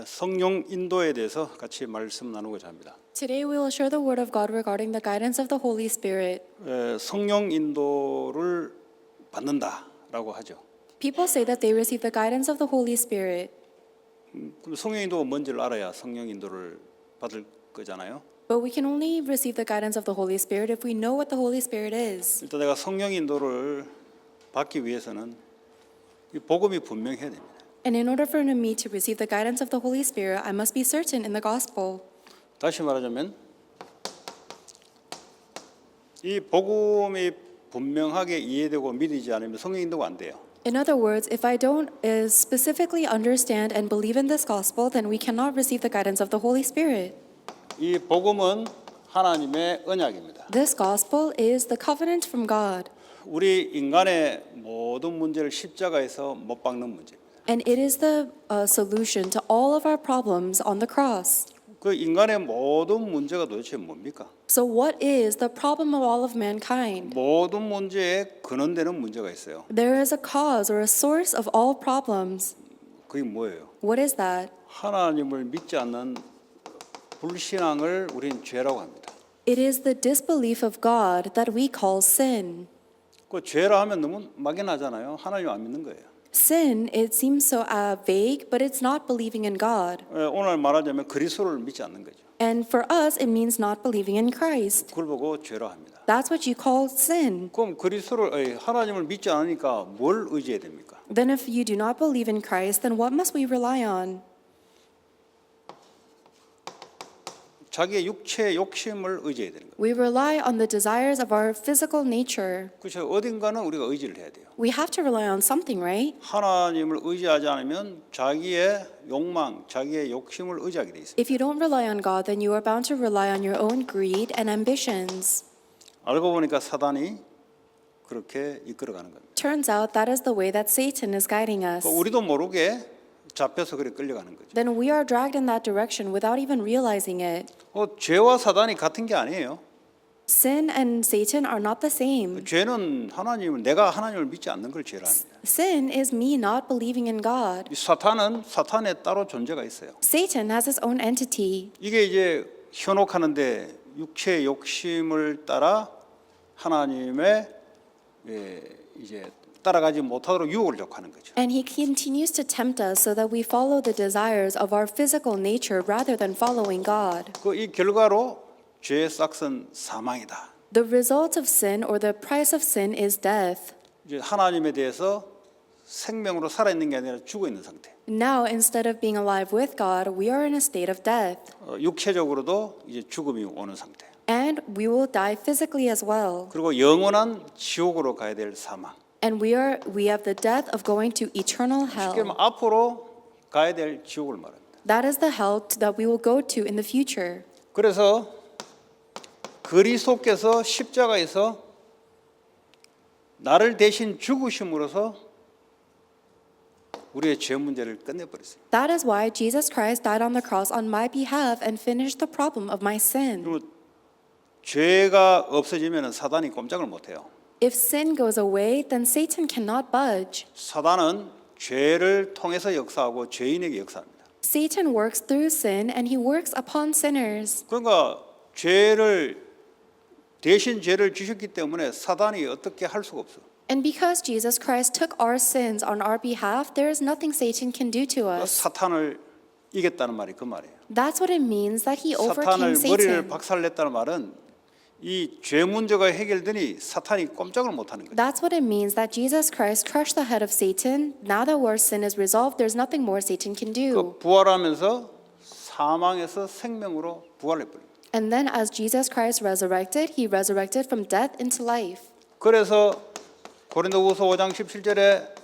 성령 인도에 대해서 같이 말씀 나누고자 합니다. Today we will share the word of God regarding the guidance of the Holy Spirit. 성령 인도를 받는다라고 하죠. People say that they receive the guidance of the Holy Spirit, 그럼 성령 인도가 뭔지를 알아야 성령 인도를 받을 거잖아요. but we can only receive the guidance of the Holy Spirit if we know what the Holy Spirit is. 일단 내가 성령 인도를 받기 위해서는 이 복음이 분명해야 됩니다. And in order for me to receive the guidance of the Holy Spirit, I must be certain in the gospel. 다시 말하자면 이 복음이 분명하게 이해되고 믿지 않으면 성령 인도가 안 돼요. In other words, if I don't specifically understand and believe in this gospel, then we cannot receive the guidance of the Holy Spirit. 이 복음은 하나님의 언약입니다. This gospel is the covenant from God, 우리 인간의 모든 문제를 십자가에서 못 박는 문제입니다. and it is the solution to all of our problems on the cross. 그 인간의 모든 문제가 도대체 뭡니까? So what is the problem of all of mankind? 모든 문제에 근원되는 문제가 있어요. There is a cause or a source of all problems. 그게 뭐예요? What is that? 하나님을 믿지 않는 불신앙을 우리는 죄라고 합니다. It is the disbelief of God that we call sin. 그 죄라 하면 너무 막연하잖아요. 하나님 안 믿는 거예요. Sin, it seems so vague, but it's not believing in God. 오늘 말하자면 그리스도를 믿지 않는 거죠. And for us, it means not believing in Christ. 그걸 보고 죄라 합니다. That's what you call sin. 그럼 하나님을 믿지 않으니까 뭘 의지해야 됩니까? Then if you do not believe in Christ, then what must we rely on? 자기의 육체의 욕심을 의지해야 되는 거예요. We rely on the desires of our physical nature. 그렇죠. 어딘가는 우리가 의지를 해야 돼요. We have to rely on something, right? 하나님을 의지하지 않으면 자기의 욕망, 자기의 욕심을 의지하게 돼 있어요. If you don't rely on God, then you are bound to rely on your own greed and ambitions. 알고 보니까 사단이 그렇게 이끌어가는 겁니다. Turns out that is the way that Satan is guiding us. 우리도 모르게 잡혀서 그래 끌려가는 거죠. Then we are dragged in that direction without even realizing it. 죄와 사단이 같은 게 아니에요. Sin and Satan are not the same. 죄는 내가 하나님을 믿지 않는 걸 죄라 합니다. Sin is me not believing in God. 이 사탄은 사탄의 따로 존재가 있어요. Satan has his own entity. 이게 이제 현혹하는데 육체의 욕심을 따라 하나님의 이제 따라가지 못하도록 유혹을 족하는 거죠. And he continues to tempt us so that we follow the desires of our physical nature rather than following God. 이 결과로 죄의 싹은 사망이다. The result of sin or the price of sin is death. 이제 하나님에 대해서 생명으로 살아 있는 게 아니라 죽어 있는 상태. Now, instead of being alive with God, we are in a state of death. 육체적으로도 이제 죽음이 오는 상태. And we will die physically as well. 그리고 영원한 지옥으로 가야 될 사망. And we have the death of going to eternal 쉽게 말하면 hell. 앞으로 가야 될 지옥을 말합니다. That is the hell that we will go to in the future. 그래서 그리스도께서 십자가에서 나를 대신 죽으심으로써 우리의 죄 문제를 끝내버렸어요. That is why Jesus Christ died on the cross on my behalf and finished the problem of my sin. 그리고 죄가 없어지면 사단이 꼼짝을 못해요. If sin goes away, then Satan cannot budge. 사단은 죄를 통해서 역사하고 죄인에게 역사합니다. Satan works through sin and he works upon sinners. 그러니까 대신 죄를 주셨기 때문에 사단이 어떻게 할 수가 없어. And because Jesus Christ took our sins on our behalf, there is nothing Satan can do to us. 사탄을 이겼다는 말이 그 말이에요. That's what it means that he overcame 사탄을 머리를 Satan. 박살냈다는 말은 이 죄 문제가 해결되니 사탄이 꼼짝을 못하는 거죠. That's what it means that Jesus Christ crushed the head of Satan. Now that our sin is resolved, there's nothing more Satan can do. 부활하면서 사망에서 생명으로 부활해버립니다. And then as Jesus Christ resurrected, he resurrected from death into life. 그래서 고린도후서 5장 17절에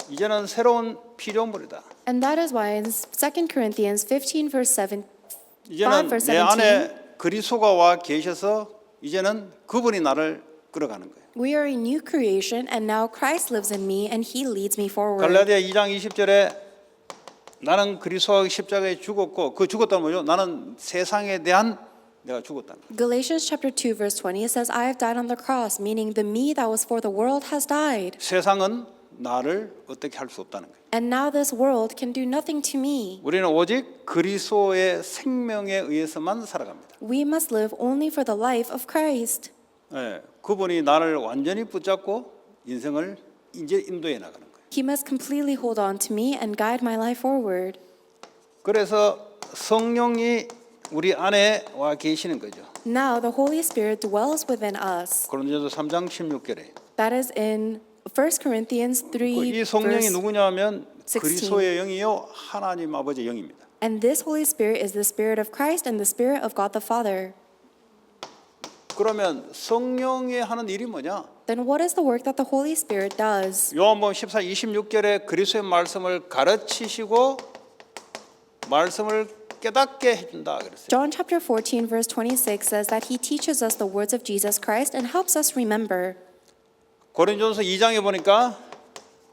이제는 새로운 피조물이다. And that is why in 2 Corinthians 15 verse 7, 5 이제는 verse 내 17, 안에 그리스도가 와 계셔서 이제는 그분이 나를 끌어가는 거예요. we are a new creation and now Christ lives in me and he leads me forward. 갈라디아 2장 20절에 나는 그리스도와 십자가에 죽었고 그 죽었다는 뭐죠? 나는 세상에 대한 내가 죽었다는 거예요. Galatians chapter 2 verse 20 it says I have died on the cross, meaning the me that was for the world has died. 세상은 나를 어떻게 할 수 없다는 거예요. And now this world can do nothing to me. 우리는 오직 그리스도의 생명에 의해서만 살아갑니다. We must live only for the life of Christ. 예, 그분이 나를 완전히 붙잡고 인생을 이제 인도해 나가는 거예요. He must completely hold on to me and guide my life forward. 그래서 성령이 우리 안에 와 계시는 거죠. Now the Holy Spirit dwells within us. 고린도서 3장 16절에 That is in 1 Corinthians 3 이 성령이 verse. 누구냐면 16. 그리스도의 영이요 하나님 아버지의 영입니다. And this Holy Spirit is the Spirit of Christ and the Spirit of God the Father. 그러면 성령이 하는 일이 뭐냐? Then what is the work that the Holy Spirit does? 요한복음 14, 26절에 그리스도의 말씀을 가르치시고 말씀을 깨닫게 해준다 그랬어요. John chapter 14 verse 26 says that he teaches us the words of Jesus Christ and helps us remember. 고린도전서 2장에 보니까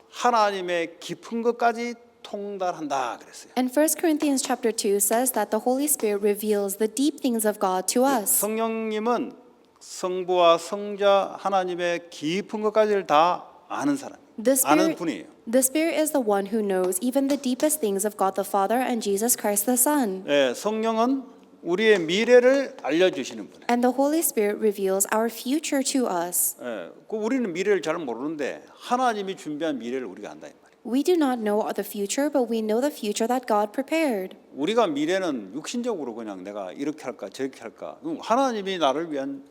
하나님의 깊은 것까지 통달한다 그랬어요. And 1 Corinthians chapter 2 says that the Holy Spirit reveals the deep things of God to us. 성령님은 성부와 성자 하나님의 깊은 것까지를 다 아는 사람, 아는 분이에요. The Spirit is the one who knows even the deepest things of God the Father and Jesus Christ the Son. 예, 성령은 우리의 미래를 알려주시는 분이에요. And the Holy Spirit reveals our future to us. 예, 그 우리는 미래를 잘 모르는데 하나님이 준비한 미래를 우리가 안다 이 말이에요. We do not know the future, but we know the future that God prepared. 우리가 미래는 육신적으로 그냥 내가 이렇게 할까 저렇게 할까. 하나님이 나를 위한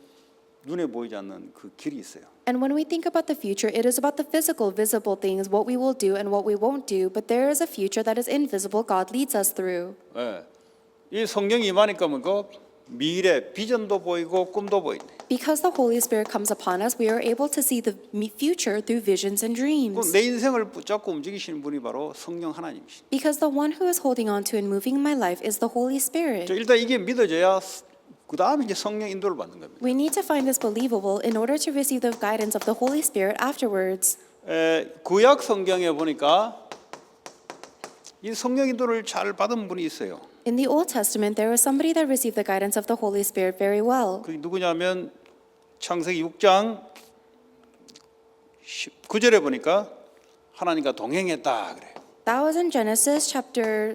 눈에 보이지 않는 그 길이 있어요. And when we think about the future, it is about the physical, visible things, what we will do and what we won't do, but there is a future that is invisible God leads us through. 예, 이 성령이 임하니까 뭐 미래 비전도 보이고 꿈도 보이네. Because the Holy Spirit comes upon us, we are able to see the future through visions and dreams. 내 인생을 붙잡고 움직이시는 분이 바로 성령 하나님이시죠. Because the one who is holding on to and moving my life is the Holy Spirit. 일단 이게 믿어져야 그 다음에 이제 성령 인도를 받는 겁니다. We need to find this believable in order to receive the guidance of the Holy Spirit afterwards. 구약 성경에 보니까 이 성령 인도를 잘 받은 분이 있어요. In the Old Testament, there was somebody that received the guidance of the Holy Spirit very well. 그 누구냐면 창세기 6장 9절에 보니까 하나님과 동행했다 그래요. That was in Genesis chapter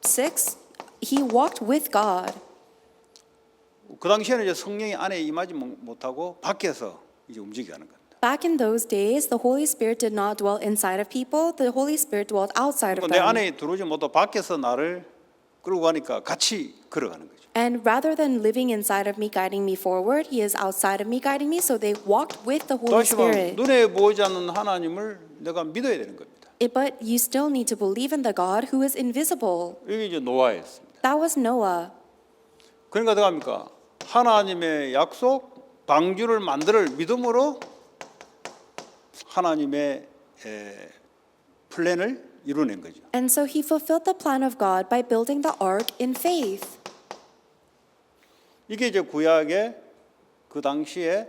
6. He walked with God. 그 당시에는 이제 성령이 안에 임하지 못하고 밖에서 이제 움직여 가는 겁니다. Back in those days, the Holy Spirit did not dwell inside of people. The Holy Spirit dwelt outside of 내 them. 안에 들어오지 못하고 밖에서 나를 끌고 가니까 같이 걸어가는 거죠. And rather than living inside of me, guiding me forward, He is outside of me, guiding me. So they walked with the Holy 다시 말하면 Spirit. 눈에 보이지 않는 하나님을 내가 믿어야 되는 겁니다. But you still need to believe in the God who is invisible. 이게 이제 노아였습니다. That was Noah. 그러니까 어떻게 합니까? 하나님의 약속, 방주를 만들 믿음으로 하나님의 플랜을 이루어낸 거죠. And so he fulfilled the plan of God by building the ark in faith. 이게 이제 구약의 그 당시에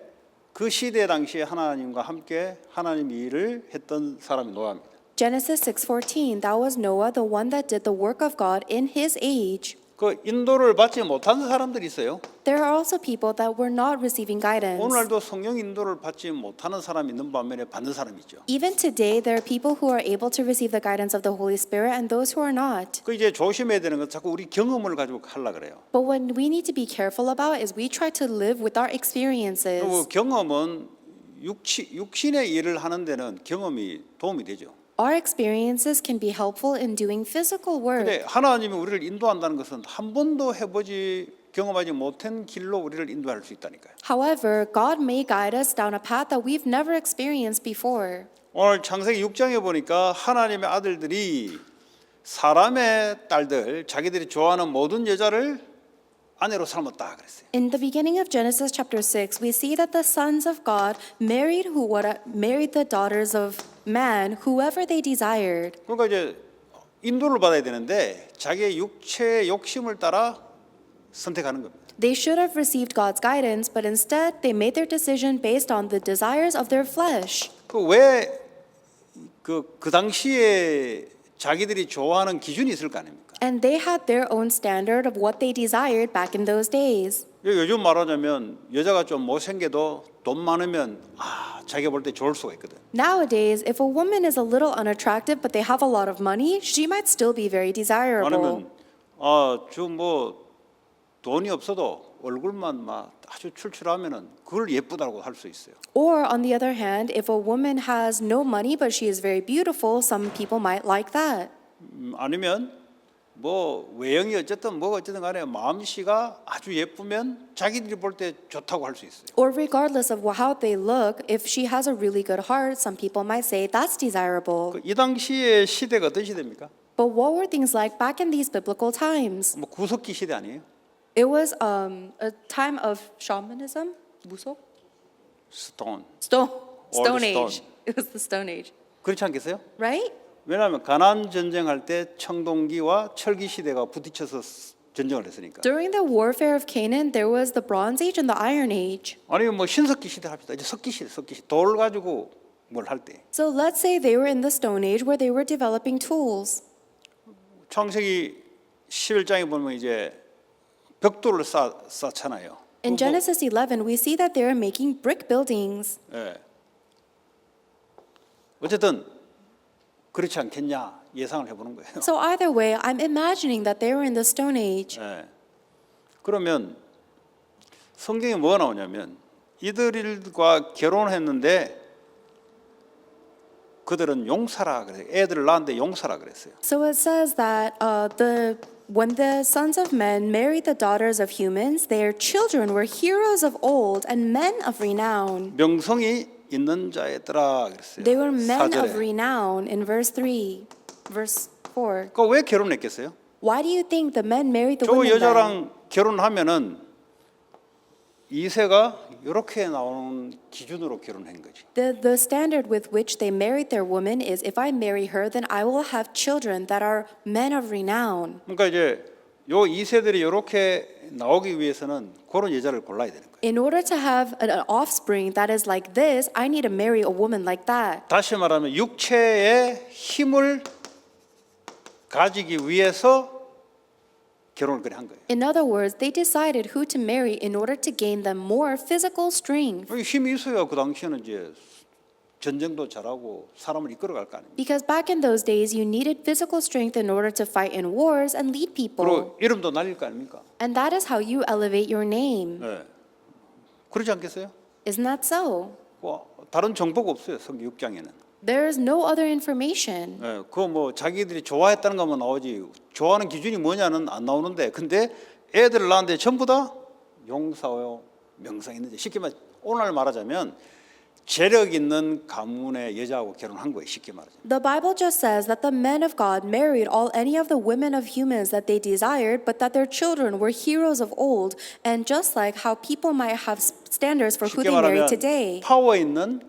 그 시대 당시에 하나님과 함께 하나님 일을 했던 사람이 노아입니다. Genesis 6:14, that was Noah, the one that did the work of God in his age. 그 인도를 받지 못한 사람들이 있어요. There are also people that were not receiving guidance. 오늘날도 성령 인도를 받지 못하는 사람이 있는 반면에 받는 사람이 있죠. Even today, there are people who are able to receive the guidance of the Holy Spirit and those who are not. 그 이제 조심해야 되는 건 자꾸 우리 경험을 가지고 하려 그래요. But what we need to be careful about is we try to live with our experiences. 그리고 경험은 육신의 일을 하는 데는 경험이 도움이 되죠. Our experiences can be helpful in doing physical work. 근데 하나님이 우리를 인도한다는 것은 한 번도 경험하지 못한 길로 우리를 인도할 수 있다니까요. However, God may guide us down a path that we've never experienced before. 오늘 창세기 6장에 보니까 하나님의 아들들이 사람의 딸들, 자기들이 좋아하는 모든 여자를 아내로 삼았다 그랬어요. In the beginning of Genesis chapter 6, we see that the sons of God married the daughters of man, whoever they desired. 그러니까 이제 인도를 받아야 되는데 자기의 육체의 욕심을 따라 선택하는 겁니다. They should have received God's guidance, but instead they made their decision based on the desires of their flesh. 왜 그 당시에 자기들이 좋아하는 기준이 있을 거 아닙니까? And they had their own standard of what they desired back in those days. 요즘 말하자면 여자가 좀 못생겨도 돈 많으면 자기가 볼 때 좋을 수가 있거든. Nowadays, if a woman is a little unattractive but they have a lot of money, she might still be very desirable. 아니면 뭐 돈이 없어도 얼굴만 막 아주 출출하면은 그걸 예쁘다고 할 수 있어요. Or on the other hand, if a woman has no money but she is very beautiful, some people might like that. 아니면 뭐 외형이 어쨌든 뭐가 어쨌든 간에 마음씨가 아주 예쁘면 자기들이 볼 때 좋다고 할 수 있어요. Or regardless of how they look, if she has a really good heart, some people might say that's desirable. 이 당시의 시대가 어떤 시대입니까? But what were things like back in these biblical times? 뭐 구석기 시대 아니에요? It was a time of shamanism, 무속? 스톤. Stone Stone. Age. It was the Stone Age, 그렇지 않겠어요? right? 왜냐하면 가나안 전쟁할 때 청동기와 철기 시대가 부딪혀서 전쟁을 했으니까. During the warfare of Canaan, there was the Bronze Age and the Iron Age. 아니면 뭐 신석기 시대 합시다. 이제 석기 시대. 돌 가지고 뭘 할 때. So let's say they were in the Stone Age where they were developing tools. 창세기 11장에 보면 이제 벽돌을 쌓잖아요. In Genesis 11, we see that they are making brick buildings. 예. 어쨌든 그렇지 않겠냐 예상을 해보는 거예요. So either way, I'm imagining that they were in the Stone Age. 예. 그러면 성경에 뭐가 나오냐면 이들과 결혼했는데 그들은 용사라 그래요. 애들을 낳았는데 용사라 그랬어요. So it says that when the sons of men married the daughters of humans, their children were heroes of old and men of renown. 명성이 있는 자애더라 그랬어요. They were men of 4절에. renown in verse 3, verse 4. 그러니까 왜 결혼했겠어요? Why do you think the men married the 저 women then? 여자랑 결혼하면은 이세가 이렇게 나오는 기준으로 결혼한 거지. The standard with which they married their woman is if I marry her, then I will have children that are men of renown. 그러니까 이제 요 이세들이 이렇게 나오기 위해서는 그런 여자를 골라야 되는 거예요. In order to have an offspring that is like this, I need to marry a woman like that. 다시 말하면 육체의 힘을 가지기 위해서 결혼을 그래 한 거예요. In other words, they decided who to marry in order to gain them more physical strength. 힘이 있어야 그 당시에는 이제 전쟁도 잘하고 사람을 이끌어갈 거 아닙니까? Because back in those days, you needed physical strength in order to fight in wars and lead people. 그리고 이름도 날릴 거 아닙니까? And that is how you elevate your name. 네. 그러지 않겠어요? Isn't that so? 다른 정보가 없어요. 성경 6장에는. There is no other information. 예, 그거 뭐 자기들이 좋아했다는 것만 나오지 좋아하는 기준이 뭐냐는 안 나오는데 근데 애들을 낳았는데 전부 다 용사요 명성 있는데 쉽게 말 오늘 말하자면 재력 있는 가문의 여자하고 결혼한 거예요. 쉽게 말하자면. The Bible just says that the men of God married any of the women of humans that they desired, but that their children were heroes of old. And just like how people might have standards for who 쉽게 they marry 말하면 today. 파워 있는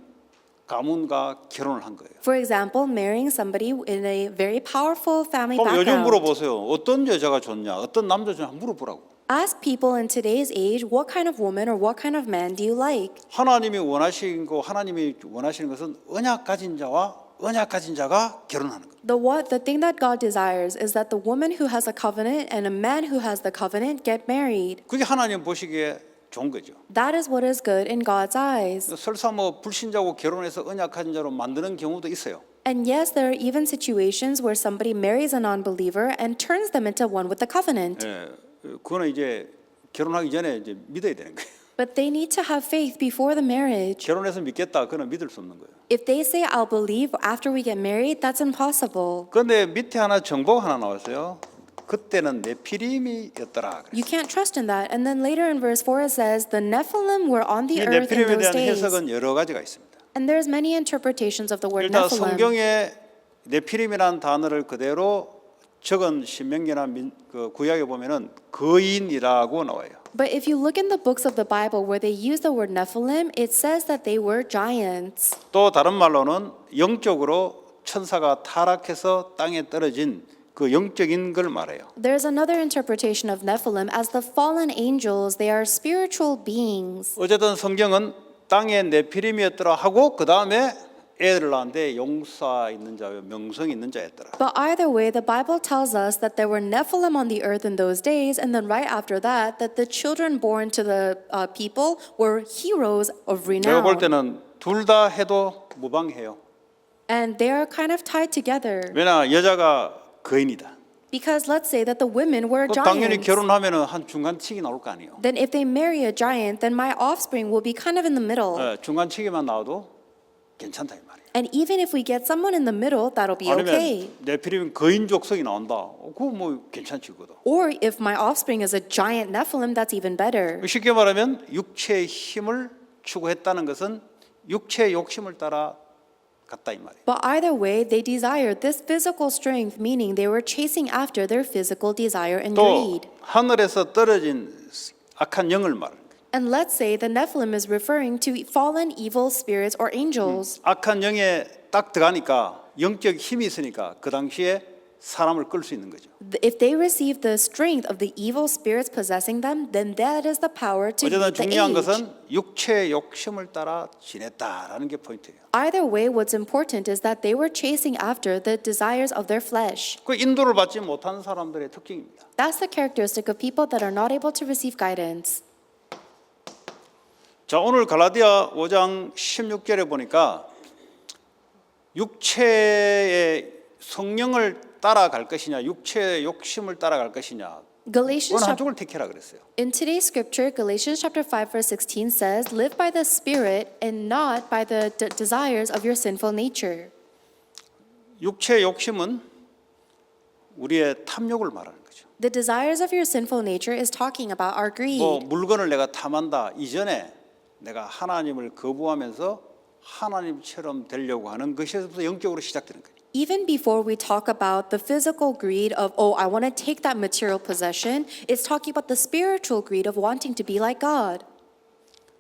가문과 결혼을 한 거예요. For example, marrying somebody in a very powerful family 그럼 요즘 background. 물어보세요. 어떤 여자가 좋냐, 어떤 남자 좋냐 물어보라고. Ask people in today's age, what kind of woman or what kind of man do you like? 하나님이 원하시는 거, 하나님이 원하시는 것은 언약 가진 자와 언약 가진 자가 결혼하는 거예요. The thing that God desires is that the woman who has a covenant and a man who has the covenant get married. 그게 하나님 보시기에 좋은 거죠. That is what is good in God's eyes. 설사 뭐 불신자고 결혼해서 언약 가진 자로 만드는 경우도 있어요. And yes, there are even situations where somebody marries a non-believer and turns them into one with the covenant. 예, 그거는 이제 결혼하기 전에 이제 믿어야 되는 거예요. But they need to have faith before the marriage. 결혼해서 믿겠다, 그거는 믿을 수 없는 거예요. If they say, I'll believe after we get married, that's impossible. 그런데 밑에 하나 정보가 하나 나왔어요. 그때는 네피림이었더라. You can't trust in that. And then later in verse 4 it says, the Nephilim were on the 이 earth in 네피림에 those 대한 days. 해석은 여러 가지가 있습니다. And there's many interpretations of the word 일단 Nephilim. 성경에 네피림이라는 단어를 그대로 적은 신명기나 그 구약에 보면은 거인이라고 나와요. But if you look in the books of the Bible where they use the word Nephilim, it says that they were giants. 또 다른 말로는 영적으로 천사가 타락해서 땅에 떨어진 그 영적인 걸 말해요. There's another interpretation of Nephilim as the fallen angels. They are spiritual beings. 어쨌든 성경은 땅에 네피림이었더라 하고 그 다음에 애를 낳았는데 용사 있는 자요 명성 있는 자였더라. But either way, the Bible tells us that there were Nephilim on the earth in those days, and then right after that, that the children born to the people were heroes of 내가 볼 renown. 때는 둘 다 해도 무방해요. And they are kind of tied together. 왜냐 여자가 거인이다. Because let's say that the women were 그 당연히 giants. 결혼하면은 한 중간치기 나올 거 아니에요. Then if they marry a giant, then my offspring will be kind of in the middle. 중간치기만 나와도 괜찮다 이 말이에요. And even if we get someone in the middle, that'll be 아니면 okay. 네피림 거인 족속이 나온다. 그거 뭐 괜찮지 그거도. Or if my offspring is a giant Nephilim, that's even better. 쉽게 말하면 육체의 힘을 추구했다는 것은 육체의 욕심을 따라 갔다 이 말이에요. But either way, they desired this physical strength, meaning they were chasing after their physical desire and 또 greed. 하늘에서 떨어진 악한 영을 말하는 거예요. And let's say the Nephilim is referring to fallen evil spirits or angels. 악한 영에 딱 들어가니까 영적 힘이 있으니까 그 당시에 사람을 끌 수 있는 거죠. If they receive the strength of the evil spirits possessing them, then that is the power to 어쨌든 lead the 중요한 age. 것은 육체의 욕심을 따라 지냈다라는 게 포인트예요. Either way, what's important is that they were chasing after the desires of their flesh. 그 인도를 받지 못하는 사람들의 특징입니다. That's the characteristic of people that are not able to receive guidance. 자, 오늘 갈라디아 5장 16절에 보니까 육체의 성령을 따라갈 것이냐, 육체의 욕심을 따라갈 것이냐, Galatians 어느 chapter 한쪽을 택해라 그랬어요. In today's scripture, Galatians chapter 5 verse 16 says, "Live by the Spirit and not by the desires of your sinful nature." 육체의 욕심은 우리의 탐욕을 말하는 거죠. The desires of your sinful nature is talking about our greed. 뭐 물건을 내가 탐한다 이전에 내가 하나님을 거부하면서 하나님처럼 되려고 하는 것에서부터 영적으로 시작되는 거예요. Even before we talk about the physical greed of, oh, I want to take that material possession, it's talking about the spiritual greed of wanting to be like God.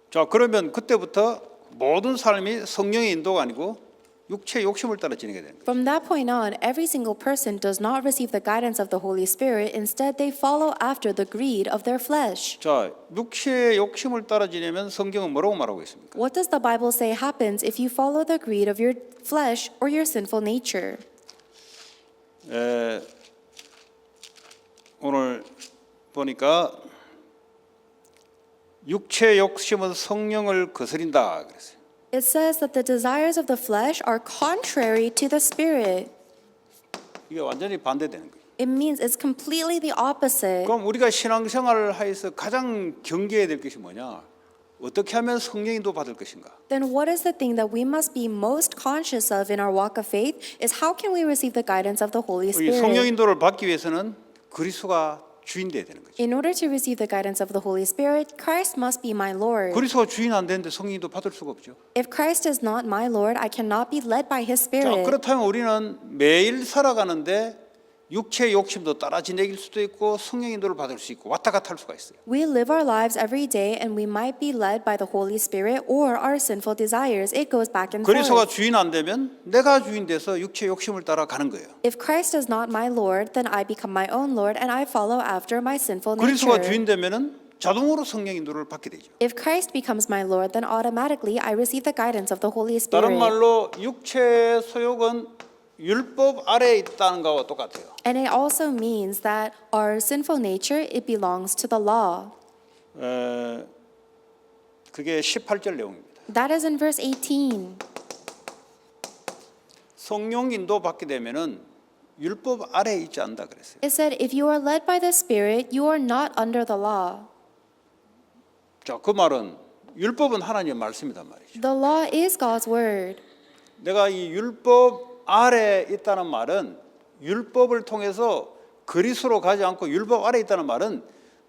자, 그러면 그때부터 모든 삶이 성령의 인도가 아니고 육체의 욕심을 따라 지내게 되는 거예요. From that point on, every single person does not receive the guidance of the Holy Spirit. Instead, they follow after the greed of their flesh. 자, 육체의 욕심을 따라 지내면 성경은 뭐라고 말하고 있습니까? What does the Bible say happens if you follow the greed of your flesh or your sinful nature? 오늘 보니까 육체의 욕심은 성령을 거스린다 그랬어요. It says that the desires of the flesh are contrary to the Spirit. 이게 완전히 반대되는 거예요. It means it's completely the opposite. 그럼 우리가 신앙생활을 하여서 가장 경계해야 될 것이 뭐냐? 어떻게 하면 성령인도 받을 것인가? Then what is the thing that we must be most conscious of in our walk of faith is how can we receive the guidance of the Holy 이 Spirit? 성령인도를 받기 위해서는 그리스도가 주인 돼야 되는 거죠. In order to receive the guidance of the Holy Spirit, Christ must be my Lord. 그리스도가 주인 안 되는데 성령인도 받을 수가 없죠. If Christ is not my Lord, I cannot be led by His 자, Spirit. 그렇다면 우리는 매일 살아가는데 육체의 욕심도 따라 지내길 수도 있고 성령인도를 받을 수 있고 왔다 갔다 할 수가 있어요. We live our lives every day and we might be led by the Holy Spirit or our sinful desires. It goes back and 그리스도가 forth. 주인 안 되면 내가 주인 돼서 육체의 욕심을 따라 가는 거예요. If Christ is not my Lord, then I become my own Lord and I follow after my sinful 그리스도가 nature. 주인 되면은 자동으로 성령인도를 받게 되죠. If Christ becomes my Lord, then automatically I receive the guidance of the Holy 다른 Spirit. 말로 육체의 소욕은 율법 아래에 있다는 거와 똑같아요. And it also means that our sinful nature, it belongs to the law. 그게 18절 내용입니다. That is in verse 18. 성령인도 받게 되면은 율법 아래에 있지 않다 그랬어요. It said, if you are led by the Spirit, you are not under the law. 자, 그 말은 율법은 하나님의 말씀이란 말이죠. The law is God's word. 내가 이 율법 아래에 있다는 말은 율법을 통해서 그리스도로 가지 않고 율법 아래에 있다는 말은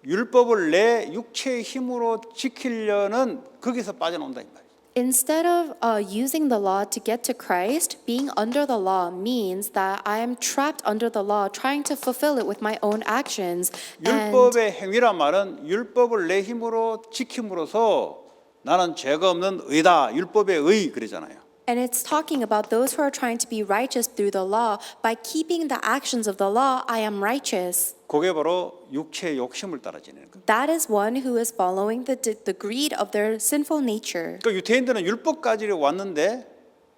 율법을 내 육체의 힘으로 지키려는 거기서 빠져나온다 이 말이에요. Instead of using the law to get to Christ, being under the law means that I am trapped under the law, trying to fulfill it with my own actions. And 율법의 행위란 말은 율법을 내 힘으로 지킴으로써 나는 죄가 없는 의다. 율법의 의 그러잖아요. it's talking about those who are trying to be righteous through the law. By keeping the actions of the law, I am righteous. 그게 바로 육체의 욕심을 따라 지내는 거예요. That is one who is following the greed of their sinful nature. 그러니까 유대인들은 율법까지 왔는데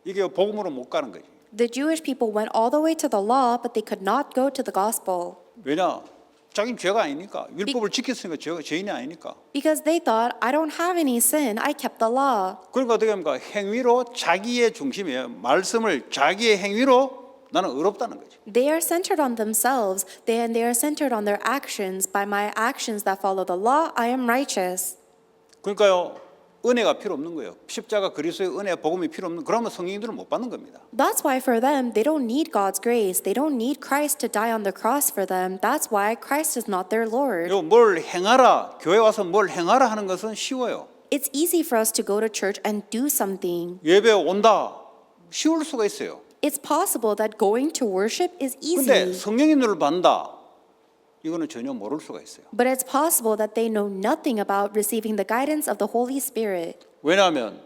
이게 복음으로 못 가는 거지. The Jewish people went all the way to the law, but they could not go to the gospel. 왜냐? 자기는 죄가 아니니까. 율법을 지켰으니까 죄인이 아니니까. Because they thought, I don't have any sin, I kept the law. 그러니까 어떻게 합니까? 행위로 자기의 중심이에요. 말씀을 자기의 행위로 나는 의롭다는 거지. They are centered on themselves, and they are centered on their actions. By my actions that follow the law, I am righteous. 그러니까요. 은혜가 필요 없는 거예요. 십자가 그리스도의 은혜 복음이 필요 없는 그러면 성령들은 못 받는 겁니다. That's why for them, they don't need God's grace. They don't need Christ to die on the cross for them. That's why Christ is not their Lord. 뭘 행하라, 교회 와서 뭘 행하라 하는 것은 쉬워요. It's easy for us to go to church and do something. 예배 온다, 쉬울 수가 있어요. It's possible that going to worship is 근데 easy. 성령의 눈을 받는다, 이거는 전혀 모를 수가 있어요. But it's possible that they know nothing about receiving the guidance of the Holy Spirit. 왜냐하면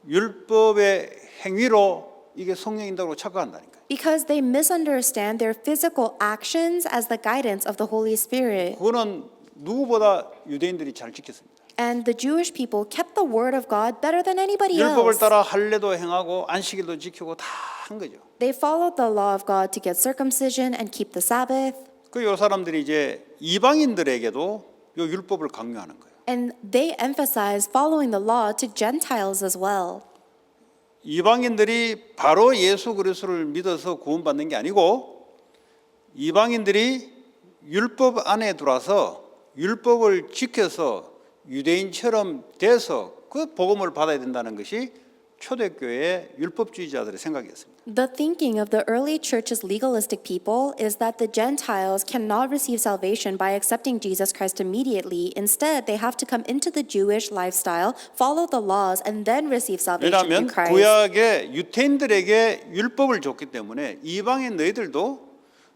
율법의 행위로 이게 성령인다고 착각한다니까요. Because they misunderstand their physical actions as the guidance of the Holy Spirit. 그거는 누구보다 유대인들이 잘 지켰습니다. And the Jewish people kept the word of God better than anybody 율법을 else. 따라 할례도 행하고 안식일도 지키고 다 한 거죠. They followed the law of God to get circumcision and keep the Sabbath. 요 사람들이 이제 이방인들에게도 요 율법을 강요하는 거예요. And they emphasize following the law to Gentiles as well. 이방인들이 바로 예수 그리스도를 믿어서 구원받는 게 아니고 이방인들이 율법 안에 들어와서 율법을 지켜서 유대인처럼 돼서 그 복음을 받아야 된다는 것이 초대교회의 율법주의자들의 생각이었습니다. The thinking of the early church's legalistic people is that the Gentiles cannot receive salvation by accepting Jesus Christ immediately. Instead, they have to come into the Jewish lifestyle, follow the laws, and then receive salvation in 왜냐하면 Christ. 구약의 유대인들에게 율법을 줬기 때문에 이방인 너희들도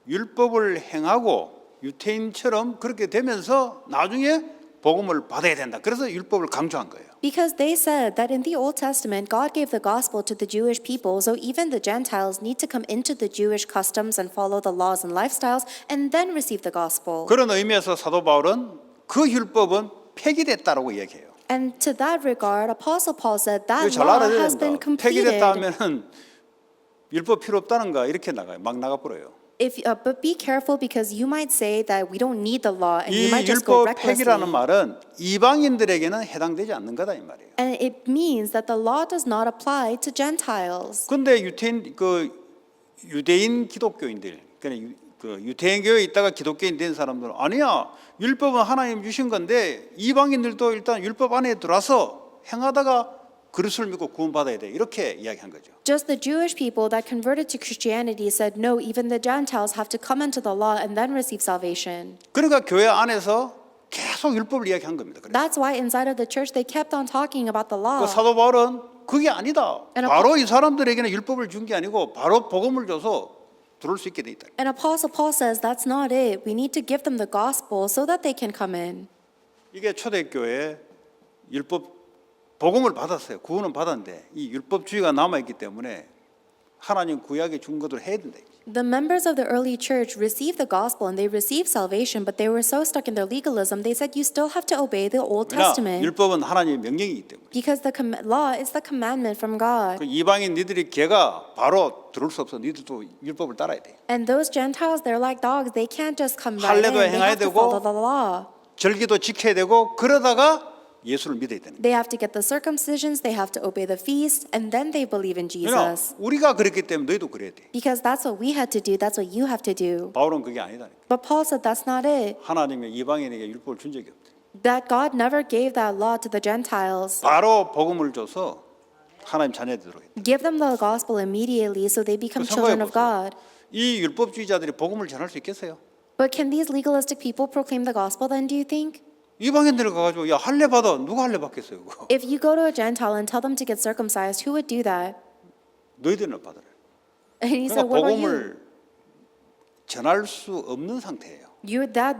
율법을 행하고 유대인처럼 그렇게 되면서 나중에 복음을 받아야 된다. 그래서 율법을 강조한 거예요. Because they said that in the Old Testament, God gave the gospel to the Jewish people, so even the Gentiles need to come into the Jewish customs and follow the laws and lifestyles, and then receive the gospel. 그런 의미에서 사도 바울은 그 율법은 폐기됐다라고 얘기해요. And to that regard, Apostle Paul said 이거 that 잘 law 알아야 has been 된다. completed. 폐기됐다 하면은 율법 필요 없다는가 이렇게 나가요. 막 나가 버려요. But be careful because you might say that we don't need the law and 이 you might just go 율법 폐기라는 recklessly. 말은 이방인들에게는 해당되지 않는 거다 이 말이에요. And it means that the law does not apply to Gentiles. 근데 유대인 기독교인들, 그 유대인교회에 있다가 기독교인 된 사람들은 아니야. 율법은 하나님 주신 건데 이방인들도 일단 율법 안에 들어와서 행하다가 그리스도를 믿고 구원받아야 돼. 이렇게 이야기한 거죠. Just the Jewish people that converted to Christianity said, no, even the Gentiles have to come into the law and then receive salvation. 그러니까 교회 안에서 계속 율법을 이야기한 겁니다. 그래서 That's why inside of the church they kept on talking about the law. 그 사도 바울은 그게 아니다. And 바로 이 사람들에게는 율법을 준 게 아니고 바로 복음을 줘서 들어올 수 있게 돼 있다. And Apostle Paul says that's not it. We need to give them the gospel so that they can come in. 이게 초대교회의 율법 복음을 받았어요. 구원은 받았는데 이 율법주의가 남아 있기 때문에 하나님 구약에 준 것을 해야 된다. The members of the early church received the gospel and they received salvation, but they were so stuck in their legalism, they said you still have to obey the Old 왜냐 Testament 율법은 하나님의 명령이기 때문에. because the law is the commandment from God. 그 이방인 니들이 개가 바로 들어올 수 없어. 니들도 율법을 따라야 돼. And those Gentiles, they're like dogs. They can't just come right in. 할례도 They 행해야 have to 되고, follow the law. 절기도 지켜야 되고 그러다가 예수를 믿어야 되는 거예요. They have to get the circumcisions, they have to obey the feast, and then they believe in 왜냐 Jesus. 우리가 그랬기 때문에 너희도 그래야 돼. Because that's what we had to do, that's what you have to do. 바울은 그게 아니다니까. But Paul said that's not it. 하나님의 이방인에게 율법을 준 적이 없대. That God never gave that law to the Gentiles. 바로 복음을 줘서 하나님 자녀되도록 했다. Give them the gospel immediately so they become 그 children 생각해 of 보세요. God. 이 율법주의자들이 복음을 전할 수 있겠어요? But can these legalistic people proclaim the gospel then, do you think? 이방인들 가가지고 야 할례 받아 누가 할례 받겠어요? 그거? If you go to a Gentile and tell them to get circumcised, who would do that? 너희들은 받으래. And he said, 그러니까 what about you? 복음을 전할 수 없는 상태예요.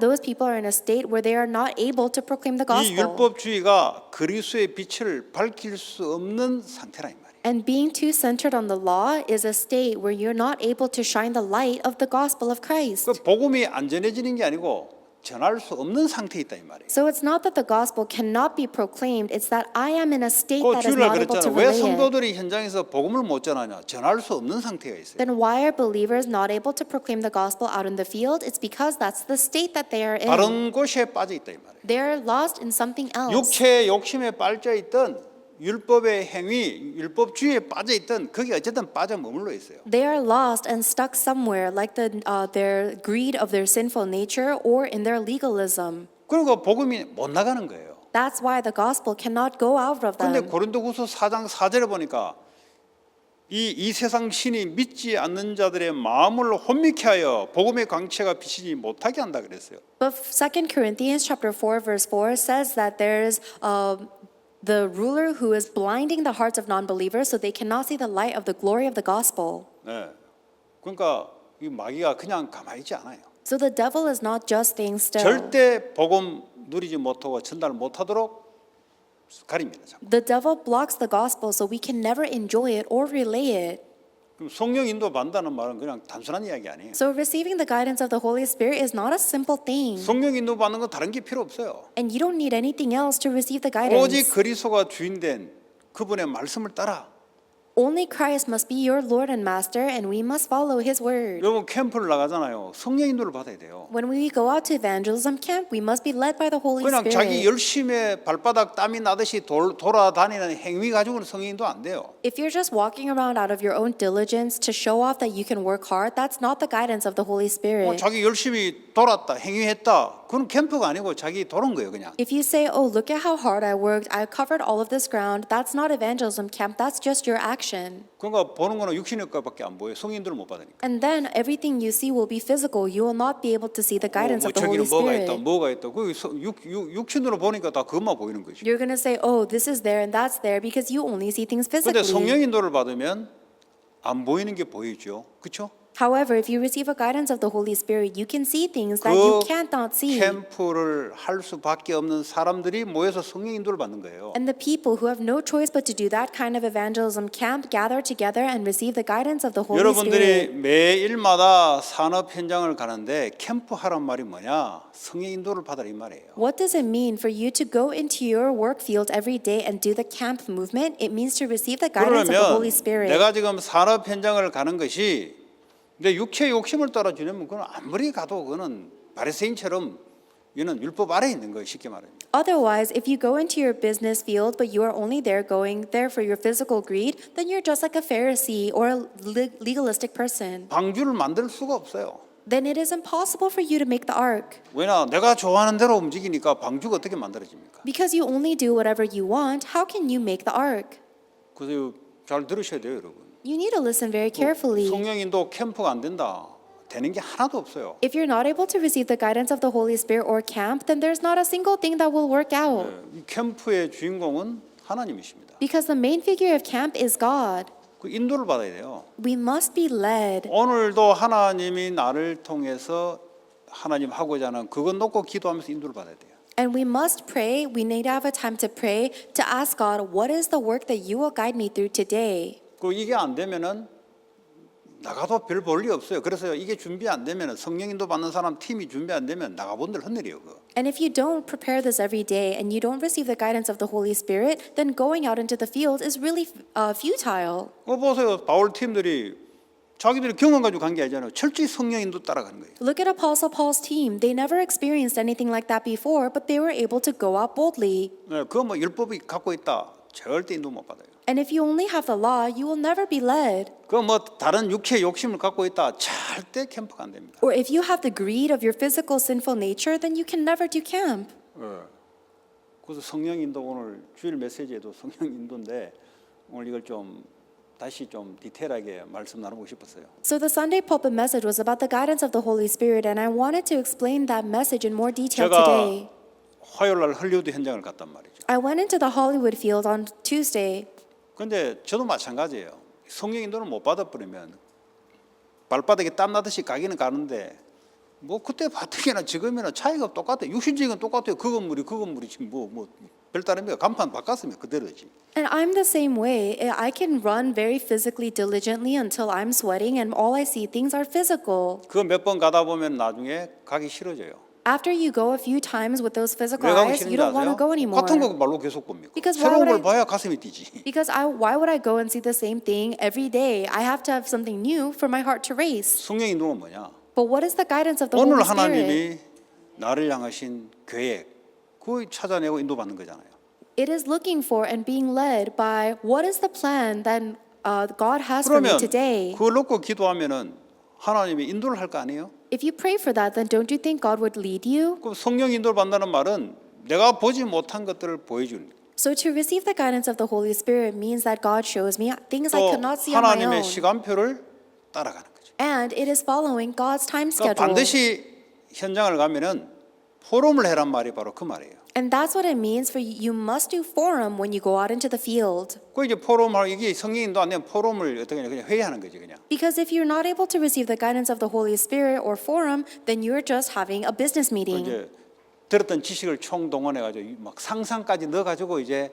Those people are in a state where they are not able to proclaim the 이 gospel. 율법주의가 그리스도의 빛을 밝힐 수 없는 상태라 이 말이에요. And being too centered on the law is a state where you're not able to shine the light of the gospel of Christ. 그 복음이 안전해지는 게 아니고 전할 수 없는 상태에 있다 이 말이에요. So it's not that the gospel cannot be proclaimed, it's that I am in a state 그 that is 주일날 not able to 그랬잖아요. 왜 relay it. 성도들이 현장에서 복음을 못 전하냐? 전할 수 없는 상태가 있어요. Then why are believers not able to proclaim the gospel out in the field? It's because that's the state that they are in. 다른 곳에 빠져 있다 이 말이에요. They're lost in something else. 육체의 욕심에 빠져 있던 율법의 행위, 율법주의에 빠져 있던 거기 어쨌든 빠져 머물러 있어요. They are lost and stuck somewhere, like their greed of their sinful nature or in their legalism. 그리고 복음이 못 나가는 거예요. That's why the gospel cannot go out of 그런데 them. 고린도후서 4장 4절에 보니까 이 세상 신이 믿지 않는 자들의 마음을 혼미케 하여 복음의 광채가 비치지 못하게 한다 그랬어요. But 2 Corinthians chapter 4 verse 4 says that there's the ruler who is blinding the hearts of non-believers so they cannot see the light of the glory of the gospel. 네. 그러니까 이 마귀가 그냥 가만히 있지 않아요. So the devil is not just staying still. 절대 복음 누리지 못하고 전달 못하도록 가립니다. 자꾸. The devil blocks the gospel so we can never enjoy it or relay it. 그럼 성령 인도 받는다는 말은 그냥 단순한 이야기 아니에요. So receiving the guidance of the Holy Spirit is not a simple thing. 성령 인도 받는 건 다른 게 필요 없어요. And you don't need anything else to receive the 오직 guidance. 그리스도가 주인된 그분의 말씀을 따라. Only Christ must be your Lord and Master, and we must follow His word. 여러분 캠프를 나가잖아요. 성령 인도를 받아야 돼요. When we go out to evangelism camp, we must be led by the Holy 그냥 자기 Spirit. 열심에 발바닥 땀이 나듯이 돌아다니는 행위 가지고는 성령 인도 안 돼요. If you're just walking around out of your own diligence to show off that you can work hard, that's not the guidance of the Holy Spirit. 자기 열심히 돌았다, 행위했다. 그건 캠프가 아니고 자기 도는 거예요, 그냥. If you say, oh, look at how hard I worked, I covered all of this ground, that's not evangelism camp, that's just your action. 그러니까 보는 거는 육신의 것밖에 안 보여요. 성인들을 못 받으니까. And then everything you see will be physical. You will not be able to see the guidance of the Holy 저기는 뭐가 있다, Spirit. 뭐가 있다. 그 육신으로 보니까 다 그것만 보이는 거지. You're going to say, oh, this is there and that's there because you only see things 근데 성령 physically. 인도를 받으면 안 보이는 게 보이죠. 그렇죠? However, if you receive a guidance of the Holy Spirit, you can see things that you can't not see. 캠프를 할 수밖에 없는 사람들이 모여서 성령 인도를 받는 거예요. And the people who have no choice but to do that kind of evangelism camp gather together and receive the guidance of the Holy 여러분들이 Spirit. 매일마다 산업 현장을 가는데 캠프 하란 말이 뭐냐? 성령 인도를 받으라 이 말이에요. What does it mean for you to go into your work field every day and do the camp movement? It means to receive the guidance of the Holy 그러면 Spirit. 내가 지금 산업 현장을 가는 것이 내 육체의 욕심을 따라 주려면 그건 아무리 가도 그거는 바리새인처럼 이는 율법 아래에 있는 거예요. 쉽게 말하면. Otherwise, if you go into your business field but you are only going there for your physical greed, then you're just like a Pharisee or a legalistic person. 방주를 만들 수가 없어요. Then it is impossible for you to make the ark. 왜냐? 내가 좋아하는 대로 움직이니까 방주가 어떻게 만들어집니까? Because you only do whatever you want, how can you make the ark? 그래서 잘 들으셔야 돼요, 여러분. You need to listen very carefully. 성령 인도 캠프가 안 된다. 되는 게 하나도 없어요. If you're not able to receive the guidance of the Holy Spirit or camp, then there's not a single thing that will work out. 이 캠프의 주인공은 하나님이십니다. Because the main figure of camp is God. 그 인도를 받아야 돼요. We must be led. 오늘도 하나님이 나를 통해서 하나님 하고자 하는 그것 놓고 기도하면서 인도를 받아야 돼요. And we must pray. We need to have a time to pray to ask God, what is the work that you will guide me through today? 그 이게 안 되면은 나가도 별 볼 일 없어요. 그래서 이게 준비 안 되면은 성령 인도 받는 사람 팀이 준비 안 되면 나가본들 헛일이에요. 그거. And if you don't prepare this every day and you don't receive the guidance of the Holy Spirit, then going out into the field is really futile. 보세요. 바울 팀들이 자기들이 경험 가지고 간 게 아니잖아요. 철저히 성령 인도 따라가는 거예요. Look at Apostle Paul's team. They never experienced anything like that before, but they were able to go out boldly. 네, 그거 뭐 율법이 갖고 있다. 절대 인도 못 받아요. And if you only have the law, you will never be led. 그 뭐 다른 육체의 욕심을 갖고 있다. 절대 캠프가 안 됩니다. Or if you have the greed of your physical sinful nature, then you can never do camp. 그래서 성령 인도 오늘 주일 메시지에도 성령 인도인데 오늘 이걸 좀 다시 좀 디테일하게 말씀 나누고 싶었어요. So the Sunday pulpit message was about the guidance of the Holy Spirit, and I wanted to explain that message in more detail 제가 today. 화요일 날 헐리우드 현장을 갔단 말이죠. I went into the Hollywood field on Tuesday. 근데 저도 마찬가지예요. 성령 인도를 못 받아버리면 발바닥에 땀 나듯이 가기는 가는데 뭐 그때 바탕이나 지금이나 차이가 똑같아요. 육신적인 똑같아요. 그 건물이 지금 뭐 별다릅니까? 간판 바꿨으면 그대로지. And I'm the same way. I can run very physically diligently until I'm sweating and all I see things are physical. 그 몇 번 가다 보면 나중에 가기 싫어져요. After you go a few times with those physical 왜 가고 eyes, you 싫은지 don't want to 아세요? go anymore. 같은 거 말로 계속 봅니까? Because why 새로운 would 걸 봐야 가슴이 뛰지. Because why would I go and see the same thing every day? I have to have something new for my heart to race. 성령 인도는 뭐냐? But what is the guidance of the 오늘 Holy Spirit? 하나님이 나를 향하신 계획, 그거 찾아내고 인도받는 거잖아요. It is looking for and being led by what is the plan that God has for me 그러면 today. 그걸 놓고 기도하면은 하나님이 인도를 할 거 아니에요? If you pray for that, then don't you think God would lead you? 그 성령 인도를 받는다는 말은 내가 보지 못한 것들을 보여주는 거예요. So to receive the guidance of the Holy Spirit means that God shows me things I 또 could not see on my 하나님의 own. 시간표를 따라가는 거죠. And it is following God's time 그러니까 schedule. 반드시 현장을 가면은 포럼을 해란 말이 바로 그 말이에요. And that's what it means for you. You must do forum when you go out into the field. 그 이제 포럼하고 이게 성령인도 안 되면 포럼을 어떻게 그냥 회의하는 거지 그냥. Because if you're not able to receive the guidance of the Holy Spirit or forum, then you're just having a business 그 meeting. 이제 들었던 지식을 총동원해가지고 막 상상까지 넣어가지고 이제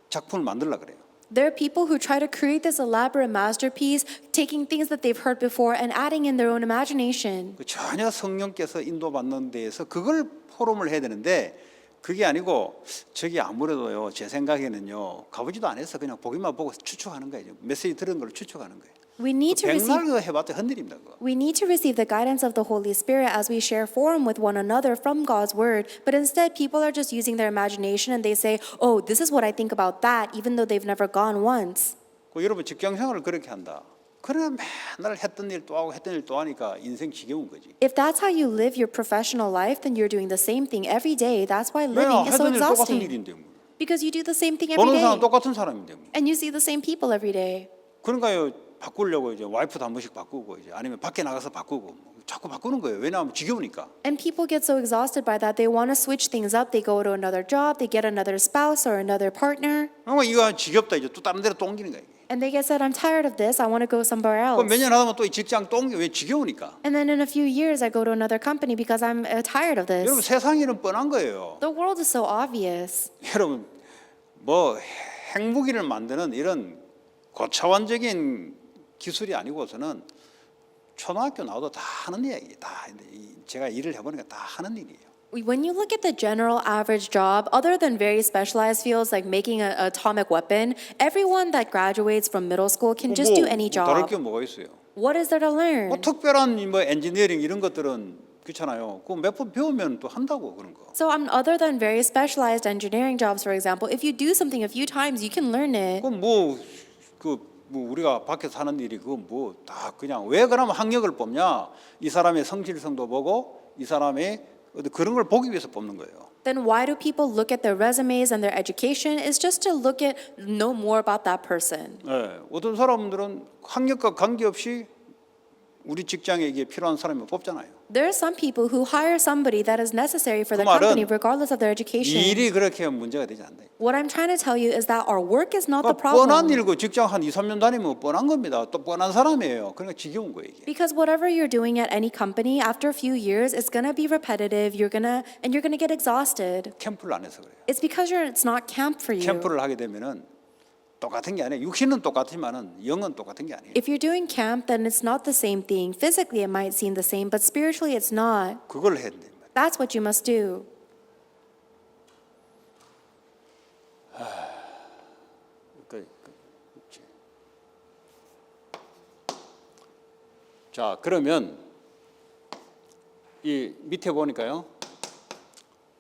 작품을 만들려 그래요. There are people who try to create this elaborate masterpiece, taking things that they've heard before and adding in their own imagination. 그 전혀 성령께서 인도받는 데에서 그걸 포럼을 해야 되는데 그게 아니고 저기 아무래도요 제 생각에는요 가보지도 않아서 그냥 보기만 보고 추측하는 거예요. 메시지 들은 걸 추측하는 거예요. We need to receive 백날 그거 해봤자 흔들립니다. 그거. We need to receive the guidance of the Holy Spirit as we share forum with one another from God's word. But instead, people are just using their imagination and they say, oh, this is what I think about that, even though they've never gone once. 그 여러분 직장 생활을 그렇게 한다. 그러면 맨날 했던 일 또 하고 했던 일 또 하니까 인생 지겨운 거지. If that's how you live your professional life, then you're doing the same thing every day. That's why 왜냐 living is so 했던 일 똑같은 exhausting. 일인데 뭐. Because you do the same thing every 보는 day. 사람 똑같은 사람인데 뭐. And you see the same people every day. 그러니까요 바꾸려고 이제 와이프도 한 번씩 바꾸고 이제 아니면 밖에 나가서 바꾸고 뭐 자꾸 바꾸는 거예요. 왜냐하면 지겨우니까. And people get so exhausted by that, they want to switch things up. They go to another job, they get another spouse or another partner. 그러니까 이거 지겹다 이제 또 다른 데로 또 옮기는 거예요. And they get said, I'm tired of this, I want to go somewhere else. 몇 년 하다 보면 또 이 직장 또 옮겨 왜 지겨우니까. And then in a few years, I go to another company because I'm tired of 여러분 this. 세상에는 뻔한 거예요. The world is so obvious. 여러분 뭐 핵무기를 만드는 이런 고차원적인 기술이 아니고서는 초등학교 나와도 다 하는 이야기. 다 제가 일을 해보니까 다 하는 일이에요. When you look at the general average job, other than very specialized fields like making an atomic weapon, everyone that graduates from middle school can just do any 다를 job. 게 뭐가 있어요? What is there to learn? 뭐 특별한 뭐 엔지니어링 이런 것들은 그렇잖아요. 그 몇 번 배우면 또 한다고 그런 거. So other than very specialized engineering jobs, for example, if you do something a few times, you can learn it. 그럼 뭐 우리가 밖에서 하는 일이 그거 뭐 다 그냥 왜 그러면 학력을 뽑냐? 이 사람의 성실성도 보고 이 사람의 그런 걸 보기 위해서 뽑는 거예요. Then why do people look at their resumes and their education? Is just to know more about that person. 네, 어떤 사람들은 학력과 관계없이 우리 직장에 이게 필요한 사람을 뽑잖아요. There are some people who hire somebody that is necessary for 그 the company 말은 regardless of their education. 일이 그렇게 문제가 되지 않다. What I'm trying to tell you is that our work is not the 뻔한 problem. 일고 직장 한 2, 3년 다니면 뻔한 겁니다. 또 뻔한 사람이에요. 그러니까 지겨운 거예요, 이게. Because whatever you're doing at any company, after a few years, it's gonna be repetitive. You're gonna get exhausted. 캠프를 안 해서 그래요. It's because it's not camp for you. 캠프를 하게 되면은 똑같은 게 아니에요. 육신은 똑같지만은 영은 똑같은 게 아니에요. If you're doing camp, then it's not the same thing. Physically, it might seem the same, but spiritually, it's not. 그걸 해야 됩니다. That's what you must do. 자, 그러면 이 밑에 보니까요.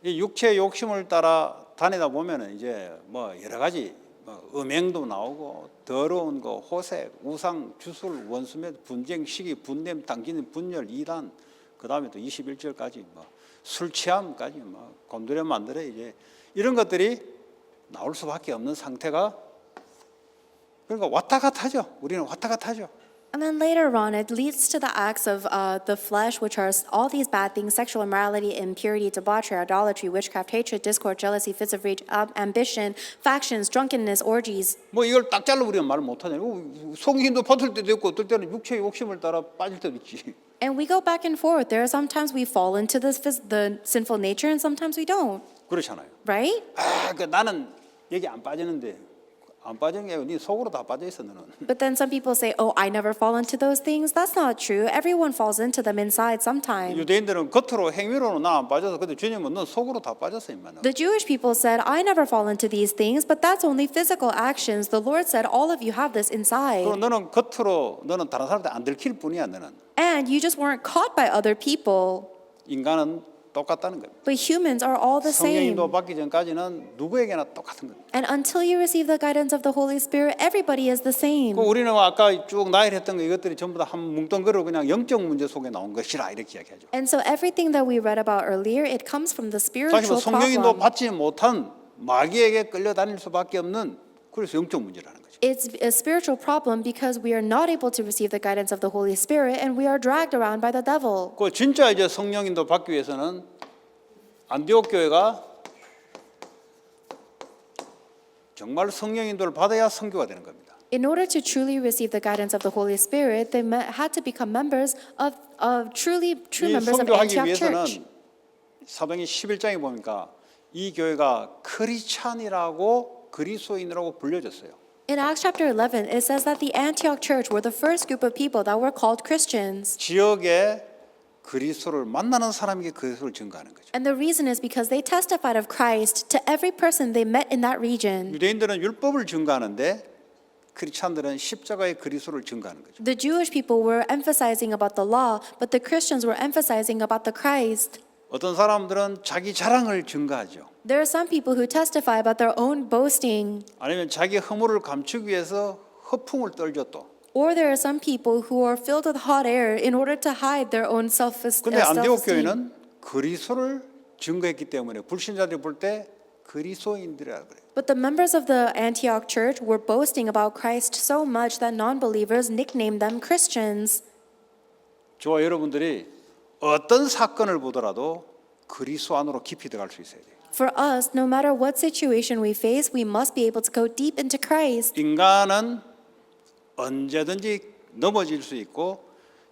이 육체의 욕심을 따라 다니다 보면은 이제 뭐 여러 가지 뭐 음행도 나오고 더러운 거, 호색, 우상, 주술, 원수매, 분쟁, 시기, 분냄, 당기는 분열, 이단, 그 다음에 또 21절까지 뭐 술 취함까지 뭐 곤두레 만들어 이제 이런 것들이 나올 수밖에 없는 상태가 그러니까 왔다 갔다 하죠. 우리는 왔다 갔다 하죠. And then later on, it leads to the acts of the flesh, which are all these bad things: sexual immorality, impurity, debauchery, idolatry, witchcraft, hatred, discord, jealousy, fits of rage, ambition, factions, drunkenness, orgies. 뭐 이걸 딱 잘라 우리가 말을 못하냐. 성신도 버틸 때도 있고 어떨 때는 육체의 욕심을 따라 빠질 때도 있지. And we go back and forth. There are sometimes we fall into the sinful nature, and sometimes we don't. 그렇잖아요. Right? 아, 그 나는 여기 안 빠지는데 안 빠진 게 아니고 네 속으로 다 빠져 있어 너는. But then some people say, oh, I never fall into those things. That's not true. Everyone falls into them inside sometime. 유대인들은 겉으로 행위로는 나 안 빠져서 근데 주님은 넌 속으로 다 빠졌어 임마. The Jewish people said, I never fall into these things, but that's only physical actions. The Lord said, all of you have this inside. 그럼 너는 겉으로 너는 다른 사람한테 안 들킬 뿐이야 너는. And you just weren't caught by other people. 인간은 똑같다는 거예요. But humans are all the same. 성령인도 받기 전까지는 누구에게나 똑같은 거예요. And until you receive the guidance of the Holy Spirit, everybody is the same. 그 우리는 아까 쭉 나열했던 거 이것들이 전부 다 한 뭉뚱그려 그냥 영적 문제 속에 나온 것이라 이렇게 이야기하죠. And so everything that we read about earlier, it comes from the 사실 spiritual 성령인도 problem. 받지 못한 마귀에게 끌려다닐 수밖에 없는 그래서 영적 문제라는 거죠. It's a spiritual problem because we are not able to receive the guidance of the Holy Spirit and we are dragged around by the devil. 그 진짜 이제 성령인도 받기 위해서는 안디옥 교회가 정말 성령인도를 받아야 선교가 되는 겁니다. In order to truly receive the guidance of the Holy Spirit, they had to become members of true 이 members of 선교하기 Antioch 위해서는 Church. 사도행전 11장에 보니까 이 교회가 크리스찬이라고 그리스도인이라고 불려졌어요. In Acts chapter 11, it says that the Antioch Church were the first group of people that were called Christians. 지역에 그리스도를 만나는 사람에게 그리스도를 증거하는 거죠. And the reason is because they testified of Christ to every person they met in that region. 유대인들은 율법을 증거하는데 크리스찬들은 십자가의 그리스도를 증거하는 거죠. The Jewish people were emphasizing about the law, but the Christians were emphasizing about the Christ. 어떤 사람들은 자기 자랑을 증거하죠. There are some people who testify about their own boasting, 아니면 자기 허물을 감추기 위해서 허풍을 떨죠 또. or there are some people who are filled with hot air in order to hide their own 근데 안디옥 self-esteem. 교회는 그리스도를 증거했기 때문에 불신자들이 볼 때 그리스도인들이라 그래요. But the members of the Antioch church were boasting about Christ so much that non-believers nicknamed them Christians. 저와 여러분들이 어떤 사건을 보더라도 그리스도 안으로 깊이 들어갈 수 있어야 돼요. For us, no matter what situation we face, we must be able to go deep into Christ. 인간은 언제든지 넘어질 수 있고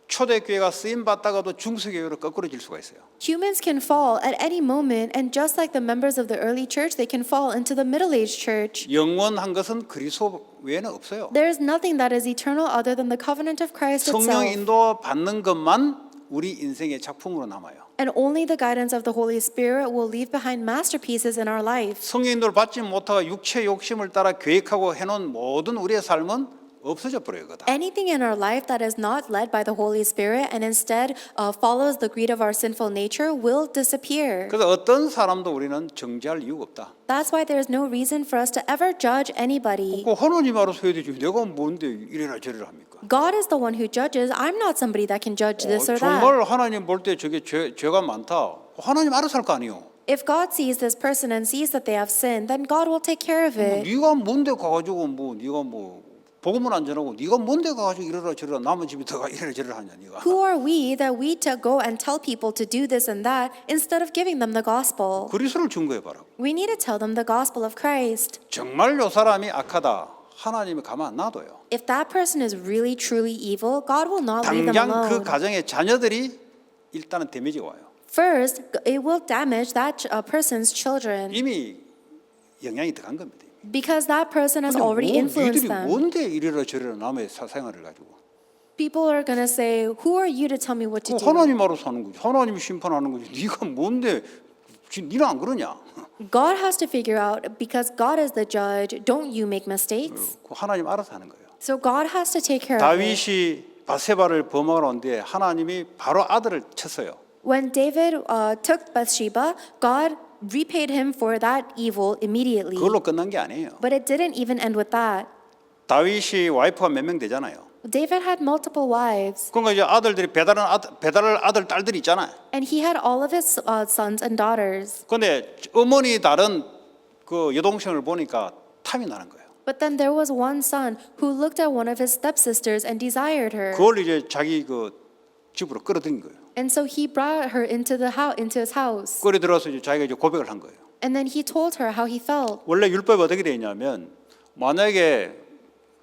초대교회가 쓰임 받다가도 중세교회로 거꾸로질 수가 있어요. Humans can fall at any moment, and just like the members of the early church, they can fall into the middle-aged church. 영원한 것은 그리스도 외에는 없어요. There is nothing that is eternal other than the covenant of Christ 성령 itself. 인도 받는 것만 우리 인생의 작품으로 남아요. And only the guidance of the Holy Spirit will leave behind masterpieces in our life. 성령 인도를 받지 못하고 육체 욕심을 따라 계획하고 해놓은 모든 우리의 삶은 없어져 버려요. 그다. Anything in our life that is not led by the Holy Spirit and instead follows the greed of our sinful nature will disappear. 그래서 어떤 사람도 우리는 정죄할 이유가 없다. That's why there is no reason for us to ever judge anybody. 그 하나님 알아서 해야 되지. 내가 뭔데 이래라 저래라 합니까? God is the one who judges. I'm not somebody that can judge this or that. 정말 하나님 볼 때 저게 죄가 많다. 하나님 알아서 할 거 아니에요. If God sees this person and sees that they have sinned, then God will take care of it. 네가 뭔데 가가지고 뭐 네가 뭐 복음을 안 전하고 네가 뭔데 가가지고 이래라 저래라 남의 집에 들어가 이래라 저래라 하냐 네가. Who are we that we to go and tell people to do this and that instead of giving them the gospel? 그리스도를 증거해 봐라. We need to tell them the gospel of Christ. 정말 요 사람이 악하다. 하나님이 가만 안 놔둬요. If that person is really truly evil, God will not leave them 당장 그 alone. 가정의 자녀들이 일단은 데미지가 와요. First, it will damage that person's children 이미 영향이 들어간 겁니다. because that person has 근데 already influenced 니들이 them. 뭔데 이래라 저래라 남의 생활을 가지고. People are going to say, who are you to tell me what to 그 do? 하나님 알아서 하는 거지. 하나님이 심판하는 거지. 네가 뭔데 니는 안 그러냐? God has to figure out, because God is the judge, don't you make mistakes? 그 하나님 알아서 하는 거예요. So God has to take care of it. 다윗이 바세바를 범하러 온데 하나님이 바로 아들을 쳤어요. When David took Bathsheba, God repaid him for that evil immediately. 그걸로 끝난 게 아니에요. But it didn't even end with that. 다윗이 와이프가 몇 명 되잖아요. David had multiple wives, 그러니까 이제 아들들이 배달을 아들 딸들이 있잖아요. and he had all of his sons and daughters. 근데 어머니 다른 그 여동생을 보니까 탐이 나는 거예요. But then there was one son who looked at one of his stepsisters and desired her. 그걸 이제 자기 그 집으로 끌어들인 거예요. And so he brought her into his house. 끌어들어서 이제 자기가 이제 고백을 한 거예요. And then he told her how he felt. 원래 율법이 어떻게 되어 있냐면 만약에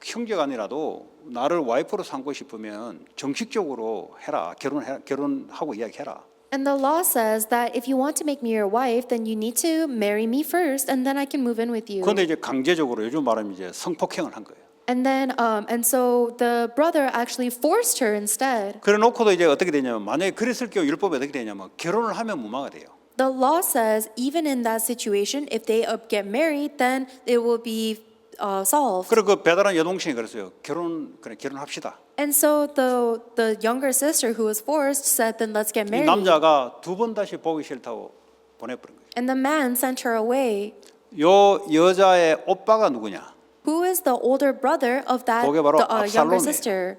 형제간이라도 나를 와이프로 삼고 싶으면 정식적으로 해라. 결혼하고 이야기해라. And the law says that if you want to make me your wife, then you need to marry me first, and then I can move in with you. 그런데 이제 강제적으로 요즘 말하면 이제 성폭행을 한 거예요. And so the brother actually forced her instead. 그래 놓고도 이제 어떻게 되냐면 만약에 그랬을 경우 율법이 어떻게 되냐면 결혼을 하면 무마가 돼요. The law says even in that situation, if they get married, then it will be solved. 그리고 그 배달한 여동생이 그랬어요. 결혼합시다. And so the younger sister who was forced said, then let's get 이 married. 남자가 두 번 다시 보기 싫다고 보내버린 거예요. And the man sent her away. 요 여자의 오빠가 누구냐? Who is the older brother of that 그게 바로 younger 압살롬이에요. sister?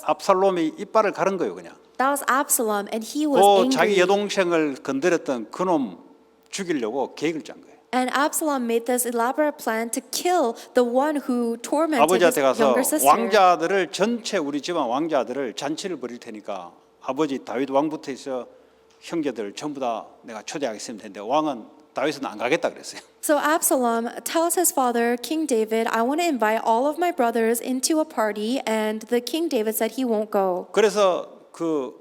압살롬이 이빨을 가른 거예요, 그냥. That was Absalom, and he was 그 자기 angry. 여동생을 건드렸던 그놈 죽이려고 계획을 짠 거예요. And Absalom made this elaborate plan to kill the one who tormented his 아버지한테 가서 younger sister. 왕자들을 전체 우리 집안 왕자들을 잔치를 벌일 테니까 아버지 다윗 왕부터 해서 형제들 전부 다 내가 초대하겠습니다 했는데 왕은 다윗은 안 가겠다 그랬어요. So Absalom tells his father, King David, I want to invite all of my brothers into a party, and the King David said he won't go. 그래서 그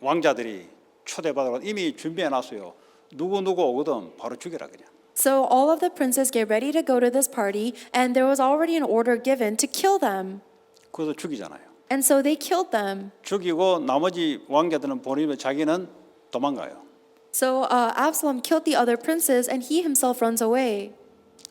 왕자들이 초대받으러 이미 준비해 놨어요. 누구 오거든 바로 죽여라 그냥. So all of the princes get ready to go to this party, and there was already an order given to kill them. 그래서 죽이잖아요. And so they killed them. 죽이고 나머지 왕자들은 보내면 자기는 도망가요. So Absalom killed the other princes, and he himself runs away.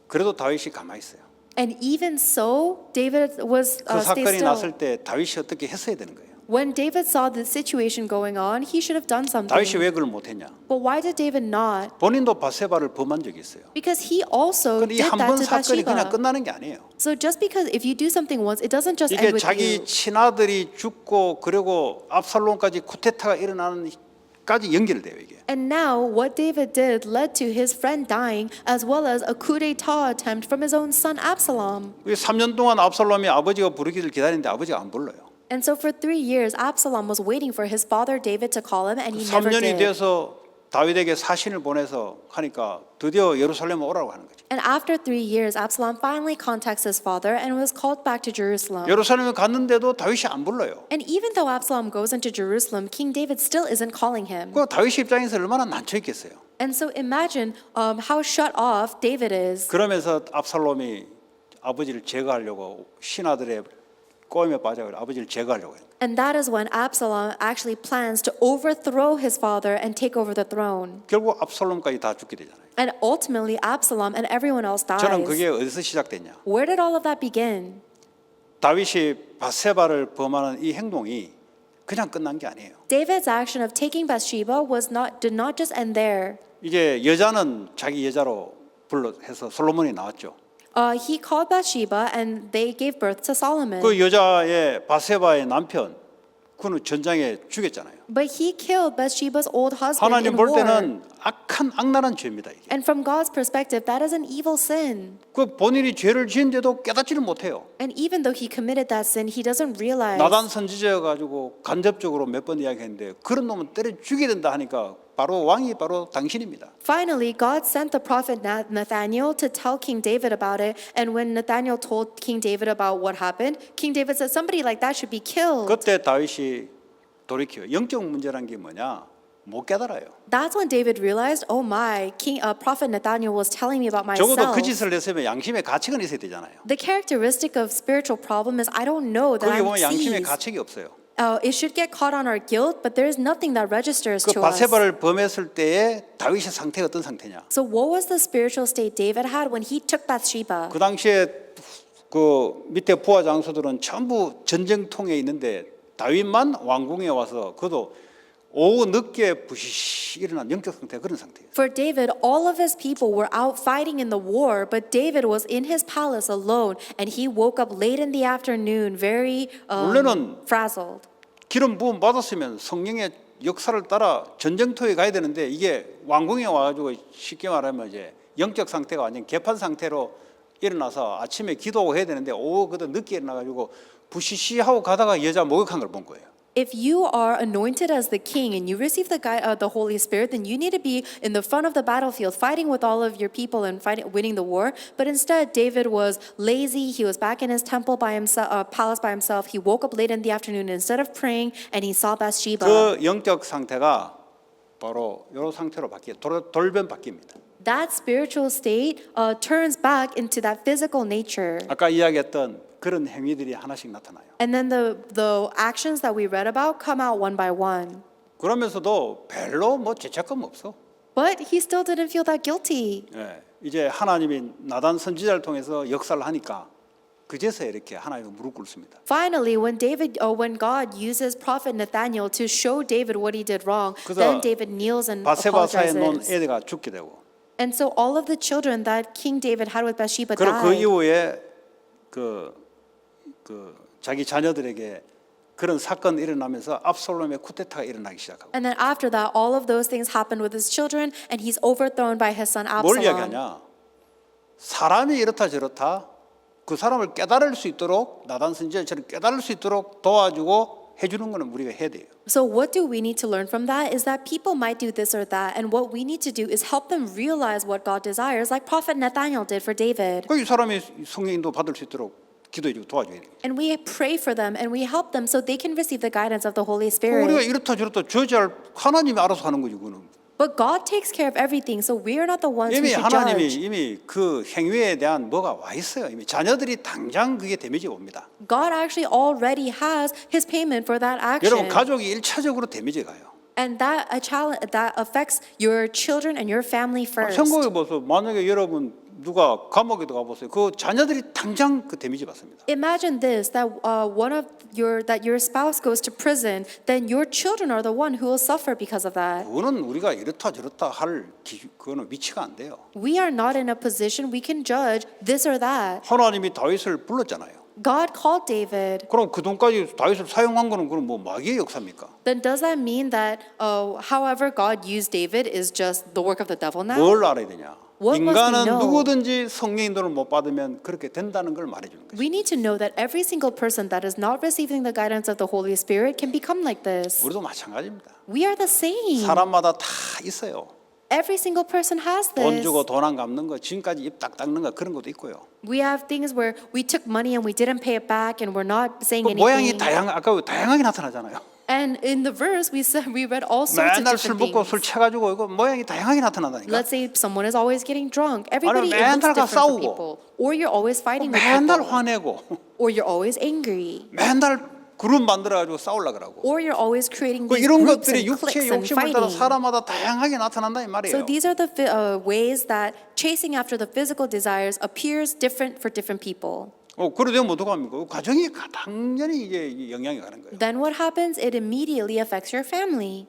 그래도 다윗이 가만히 있어요. And even so, David was 그 stayed 사건이 still. 났을 때 다윗이 어떻게 했어야 되는 거예요. When David saw the situation going on, he should have done something. 다윗이 왜 그걸 못했냐? But why did David not? 본인도 바세바를 범한 적이 있어요. Because he also 근데 이 did 한 that 번 to 사건이 그냥 Bathsheba. 끝나는 게 아니에요. So just because if you do something once, it doesn't just 이게 end with 자기 you. 친아들이 죽고 그리고 압살롬까지 쿠데타가 일어나는까지 연결돼요 이게. And now what David did led to his friend dying, as well as a coup d'état attempt from his own son Absalom. 3년 동안 압살롬이 아버지가 부르기를 기다리는데 아버지가 안 불러요. And so for 3 years, Absalom was waiting for his father David to call him, and he never 3년이 did. 돼서 다윗에게 사신을 보내서 하니까 드디어 예루살렘에 오라고 하는 거죠. And after 3 years, Absalom finally contacts his father and was called back to Jerusalem. 예루살렘에 갔는데도 다윗이 안 불러요. And even though Absalom goes into Jerusalem, King David still isn't calling him. 그 다윗 입장에서 얼마나 난처 있겠어요. And so imagine how shut off David is. 그러면서 압살롬이 아버지를 제거하려고 신하들의 꼬임에 빠져 아버지를 제거하려고 해요. And that is when Absalom actually plans to overthrow his father and take over the throne. 결국 압살롬까지 다 죽게 되잖아요. And ultimately, Absalom and everyone else 저는 dies. 그게 어디서 시작됐냐? Where did all of that begin? 다윗이 바세바를 범하는 이 행동이 그냥 끝난 게 아니에요. David's action of taking Bathsheba did not just end there. 이제 여자는 자기 여자로 불러해서 솔로몬이 나왔죠. He called Bathsheba, and they gave birth to Solomon. 그 여자의 바세바의 남편 그는 전장에 죽였잖아요. But he killed Bathsheba's old husband 하나님 in 볼 war. 때는 악한 죄입니다. 이게. And from God's perspective, that is an evil sin. 그 본인이 죄를 지은데도 깨닫지를 못해요. And even though he committed that sin, he doesn't realize. 나단 선지자 가지고 간접적으로 몇 번 이야기했는데 그런 놈은 때려 죽여야 된다 하니까 바로 왕이 바로 당신입니다. Finally, God sent the prophet Nathaniel to tell King David about it. And when Nathaniel told King David about what happened, King David said somebody like that should be killed. 그때 다윗이 돌이켜 영적 문제란 게 뭐냐? 못 깨달아요. That's when David realized, oh my, prophet Nathaniel was telling me about 적어도 myself. 그 짓을 했으면 양심의 가책은 있어야 되잖아요. The characteristic of spiritual problem is I don't know that 거기 I'm 보면 양심의 seized. 가책이 없어요. It should get caught on our guilt, but there is nothing that registers 그 to us. 바세바를 범했을 때에 다윗의 상태가 어떤 상태냐? So what was the spiritual state David had when he took Bathsheba? 그 당시에 그 밑에 부하 장수들은 전부 전쟁통에 있는데 다윗만 왕궁에 와서 그도 오후 늦게 부시시 일어난 영적 상태 그런 상태예요. For David, all of his people were out fighting in the war, but David was in his palace alone, and he woke up late in the afternoon, very 원래는 frazzled. 기름 부음 받았으면 성령의 역사를 따라 전쟁터에 가야 되는데 이게 왕궁에 와가지고 쉽게 말하면 이제 영적 상태가 완전 개판 상태로 일어나서 아침에 기도하고 해야 되는데 오후 그도 늦게 일어나가지고 부시시하고 가다가 여자 목욕한 걸 본 거예요. If you are anointed as the king and you receive the Holy Spirit, then you need to be in the front of the battlefield fighting with all of your people and winning the war. But instead, David was lazy. He was back in his temple by himself, palace by himself. He woke up late in the afternoon instead of praying, and he saw Bathsheba. 그 영적 상태가 바로 이런 상태로 돌변 바뀝니다. That spiritual state turns back into that physical nature. 아까 이야기했던 그런 행위들이 하나씩 나타나요. And then the actions that we read about come out one by one. 그러면서도 별로 뭐 죄책감 없어. But he still didn't feel that guilty. 예, 이제 하나님이 나단 선지자를 통해서 역사를 하니까 그제서야 이렇게 하나님을 무릎 꿇습니다. Finally, when God uses prophet Nathaniel to show David what he did wrong, 그래서 then David kneels and 바세바사에 놓은 apologizes. 애가 죽게 되고, And so all of the children that King David had with Bathsheba 그리고 그 died. 이후에 그 자기 자녀들에게 그런 사건이 일어나면서 압살롬의 쿠데타가 일어나기 시작하고. And then after that, all of those things happened with his children, and he's overthrown by his son 뭘 Absalom. 이야기하냐? 사람이 이렇다 저렇다 그 사람을 깨달을 수 있도록 나단 선지자처럼 깨달을 수 있도록 도와주고 해주는 거는 우리가 해야 돼요. So what do we need to learn from that is that people might do this or that, and what we need to do is help them realize what God desires, like Prophet Nathaniel did for David. 그 이 사람이 성령인도 받을 수 있도록 기도해주고 도와줘야 돼요. And we pray for them and we help them so they can receive the guidance of the Holy 우리가 Spirit. 이렇다 저렇다 저지할 하나님이 알아서 하는 거지 그거는. But God takes care of everything, so we are not the ones who 이미 should 하나님이 judge. 이미 그 행위에 대한 뭐가 와 있어요. 이미 자녀들이 당장 그게 데미지가 옵니다. God actually already has His payment for that 여러분 action. 가족이 일차적으로 데미지 가요. And that affects your children and your family first. 생각해 보세요. 만약에 여러분 누가 감옥에도 가보세요. 그 자녀들이 당장 그 데미지 받습니다. Imagine this: that your spouse goes to prison, then your children are the one who will suffer because of that. 그거는 우리가 이렇다 저렇다 할 그거는 위치가 안 돼요. We are not in a position we can judge this or that. 하나님이 다윗을 불렀잖아요. God called David. 그럼 그 돈까지 다윗을 사용한 거는 그럼 뭐 마귀의 역사입니까? Then does that mean that however God used David is just the work of the devil now? 뭘 알아야 되냐? What must we 인간은 know? 누구든지 성령 인도를 못 받으면 그렇게 된다는 걸 말해주는 거죠. We need to know that every single person that is not receiving the guidance of the Holy Spirit can become like this. 우리도 마찬가지입니다. We are the same. 사람마다 다 있어요. Every single person has 돈 this. 주고 돈 안 갚는 거, 지금까지 입 딱 닦는 거 그런 것도 있고요. We have things where we took money and we didn't pay it back and we're not saying 그 모양이 anything. 아까 다양하게 나타나잖아요. And in the verse we read all sorts of 맨날 술 different 먹고 술 things. 채가지고 이거 모양이 다양하게 나타난다니까. Let's say someone is always getting drunk. Everybody it 맨날 looks 가 different for 싸우고. people. Or you're always fighting with 맨날 people. 화내고 Or you're always angry. 맨날 그룹 만들어가지고 싸우려 그러고. Or you're always creating 그 these 이런 groups 것들이 and 육체 cliques and 욕심을 따라 fighting. 사람마다 다양하게 나타난다 이 말이에요. So these are the ways that chasing after the physical desires appears different for different people. 그래 되면 어떡합니까? 가정이 당연히 이게 영향이 가는 거예요. Then what happens? It immediately affects your family.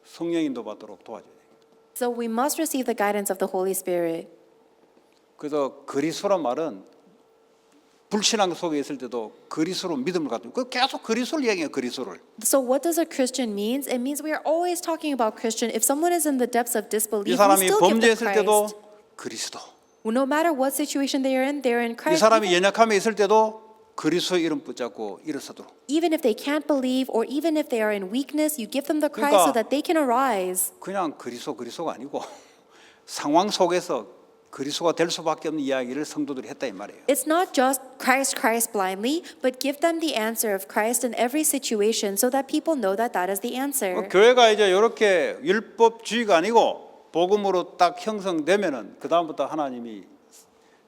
성령 인도 받도록 도와줘야 돼요. So we must receive the guidance of the Holy Spirit. 그래서 그리스도란 말은 불신앙 속에 있을 때도 그리스도로 믿음을 갖고 그 계속 그리스도를 얘기해요. 그리스도를. So what does a Christian means? It means we are always talking about Christian. If someone is in the depths of 이 disbelief, we 사람이 still give them 범죄했을 때도 Christ. 그리스도. No matter what situation they are in 이 Christ. 사람이 연약함에 있을 때도 그리스도의 이름 붙잡고 일어서도록. Even if they can't believe, or even if they are in weakness, you give them the Christ so 그러니까 that they can arise. 그냥 그리스도가 아니고 상황 속에서 그리스도가 될 수밖에 없는 이야기를 성도들이 했다 이 말이에요. It's not just Christ blindly, but give them the answer of Christ in every situation so that people know that that is the answer. 교회가 이제 이렇게 율법주의가 아니고 복음으로 딱 형성되면은 그 다음부터 하나님이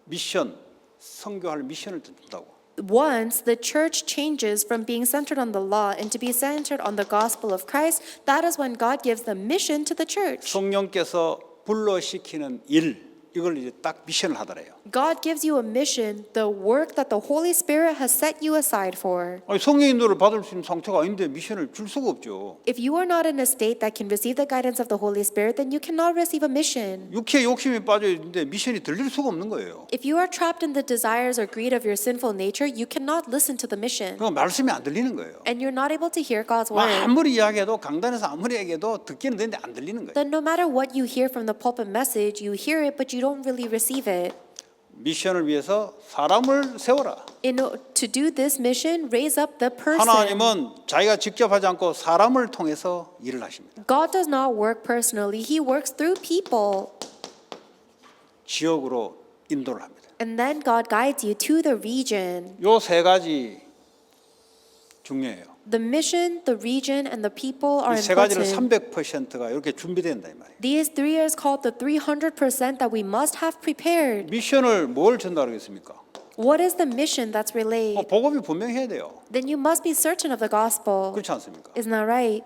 미션, 선교할 미션을 준다고. Once the church changes from being centered on the law and to be centered on the gospel of Christ, that is when God gives the mission to the church. 성령께서 불러시키는 일 이걸 이제 딱 미션을 하더래요. God gives you a mission, the work that the Holy Spirit has set you aside for. 아니, 성령 인도를 받을 수 있는 상태가 아닌데 미션을 줄 수가 없죠. If you are not in a state that can receive the guidance of the Holy Spirit, then you cannot receive a mission. 육체의 욕심이 빠져 있는데 미션이 들릴 수가 없는 거예요. If you are trapped in the desires or greed of your sinful nature, you cannot listen to the mission. 그 말씀이 안 들리는 거예요. And you're not able to hear God's word. 아무리 이야기해도 강단에서 아무리 얘기해도 듣기는 되는데 안 들리는 거예요. Then no matter what you hear from the pulpit message, you hear it, but you don't really receive it. 미션을 위해서 사람을 세워라. To do this mission, raise up the person. 하나님은 자기가 직접 하지 않고 사람을 통해서 일을 하십니다. God does not work personally. He works through people. 지역으로 인도를 합니다. And then God guides you to the region. 요 세 가지 중요해요. The mission, the region, and the people are 이 세 가지를 important. 300%가 이렇게 준비된다 이 말이에요. These three is called the 300% that we must have prepared. 미션을 뭘 전달하겠습니까? What is the mission that's relayed? 복음이 분명해야 돼요. Then you must be certain of the gospel. 그렇지 않습니까? Isn't that right?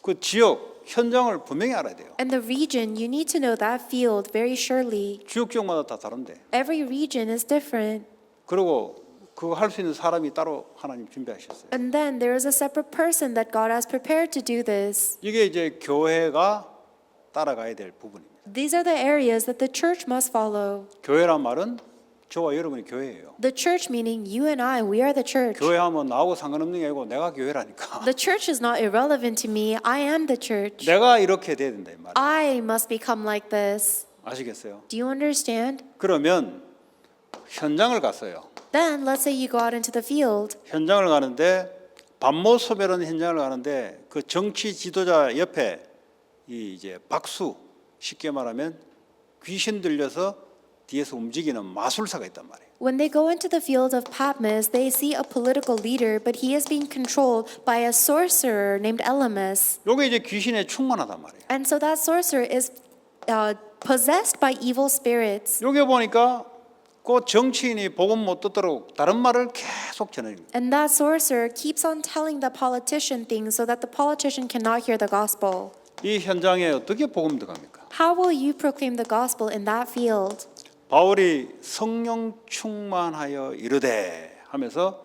그 지역 현장을 분명히 알아야 돼요. And the region, you need to know that field very surely. 지역 지역마다 다 다른데. Every region is different. 그리고 그거 할 수 있는 사람이 따로 하나님 준비하셨어요. And then there is a separate person that God has prepared to do this. 이게 이제 교회가 따라가야 될 부분입니다. These are the areas that the church must follow. 교회란 말은 저와 여러분이 교회예요. The church meaning you and I, we are the church. 교회하면 나하고 상관없는 게 아니고 내가 교회라니까. The church is not irrelevant to me. I am the church. 내가 이렇게 돼야 된다 이 말이에요. I must become like this. 아시겠어요? Do you understand? 그러면 현장을 갔어요. Then let's say you go out into the field. 현장을 가는데 반모 소멸하는 현장을 가는데 그 정치 지도자 옆에 이 이제 박수 쉽게 말하면 귀신 들려서 뒤에서 움직이는 마술사가 있단 말이에요. When they go into the field of Patmos, they see a political leader, but he is being controlled by a sorcerer named Elymas. 요게 이제 귀신에 충만하단 말이에요. And so that sorcerer is possessed by evil spirits. 요게 보니까 그 정치인이 복음 못 듣도록 다른 말을 계속 전해요. And that sorcerer keeps on telling the politician things so that the politician cannot hear the gospel. 이 현장에 어떻게 복음 들어갑니까? How will you proclaim the gospel in that field? 바울이 성령 충만하여 이르되 하면서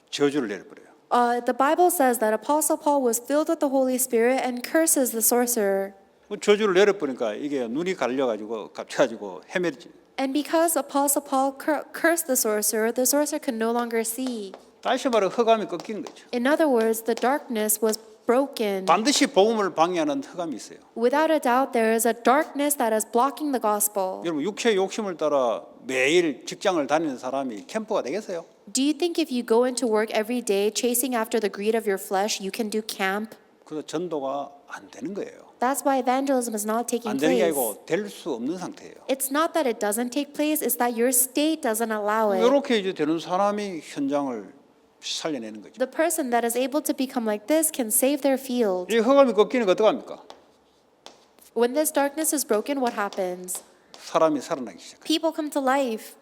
저주를 내려버려요. The Bible says that Apostle Paul was filled with the Holy Spirit and curses the sorcerer. 저주를 내려버리니까 이게 눈이 갈려가지고 갇혀가지고 헤매지. And because Apostle Paul cursed the sorcerer could no longer see. 다시 말해 흑암이 꺾인 거죠. In other words, the darkness was broken. 반드시 복음을 방해하는 흑암이 있어요. Without a doubt, there is a darkness that is blocking the gospel. 여러분 육체의 욕심을 따라 매일 직장을 다니는 사람이 캠프가 되겠어요? Do you think if you go into work every day chasing after the greed of your flesh, you can do camp? 그래서 전도가 안 되는 거예요. That's why evangelism is not taking 안 되는 게 place. 아니고 될 수 없는 상태예요. It's not that it doesn't take place, it's that your state doesn't allow it. 이렇게 이제 되는 사람이 현장을 살려내는 거죠. The person that is able to become like this can save their field. 이 흑암이 꺾이니까 어떡합니까? When this darkness is broken, what happens? 사람이 살아나기 시작해요. People come to life.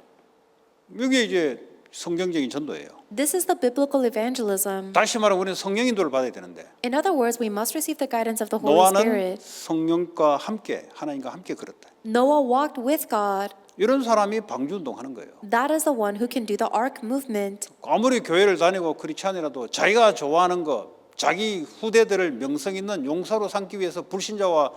이게 이제 성경적인 전도예요. This is the biblical evangelism. 다시 말하면 우리는 성령 인도를 받아야 되는데 In other words, we must receive the guidance of the Holy 노아는 Spirit. 성령과 함께 하나님과 함께 걸었다. Noah walked with God. 이런 사람이 방주운동 하는 거예요. That is the one who can do the ark movement. 아무리 교회를 다니고 크리스찬이라도 자기가 좋아하는 것, 자기 후대들을 명성 있는 용사로 삼기 위해서 불신자와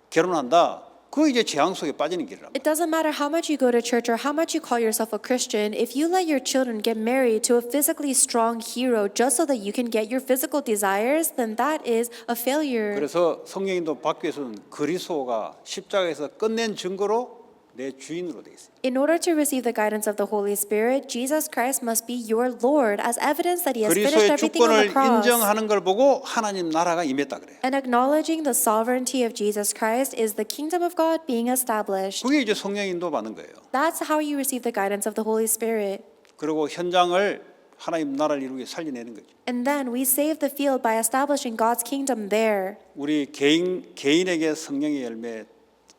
결혼한다. 그 이제 재앙 속에 빠지는 길이랍니다. It doesn't matter how much you go to church or how much you call yourself a Christian. If you let your children get married to a physically strong hero just so that you can get your physical desires, then that is a failure. 그래서 성령인도 받기 위해서는 그리스도가 십자가에서 끝낸 증거로 내 주인으로 되어 있어요. In order to receive the guidance of the Holy Spirit, Jesus Christ must be your Lord as evidence that He has finished 그리스도의 everything on the 주권을 cross. 인정하는 걸 보고 하나님 나라가 임했다 그래요. And acknowledging the sovereignty of Jesus Christ is the kingdom of God being established. 그게 이제 성령인도 받는 거예요. That's how you receive the guidance of the Holy Spirit. 그리고 현장을 하나님 나라를 이루게 살려내는 거죠. And then we save the field by establishing God's kingdom there. 우리 개인에게 성령의 열매,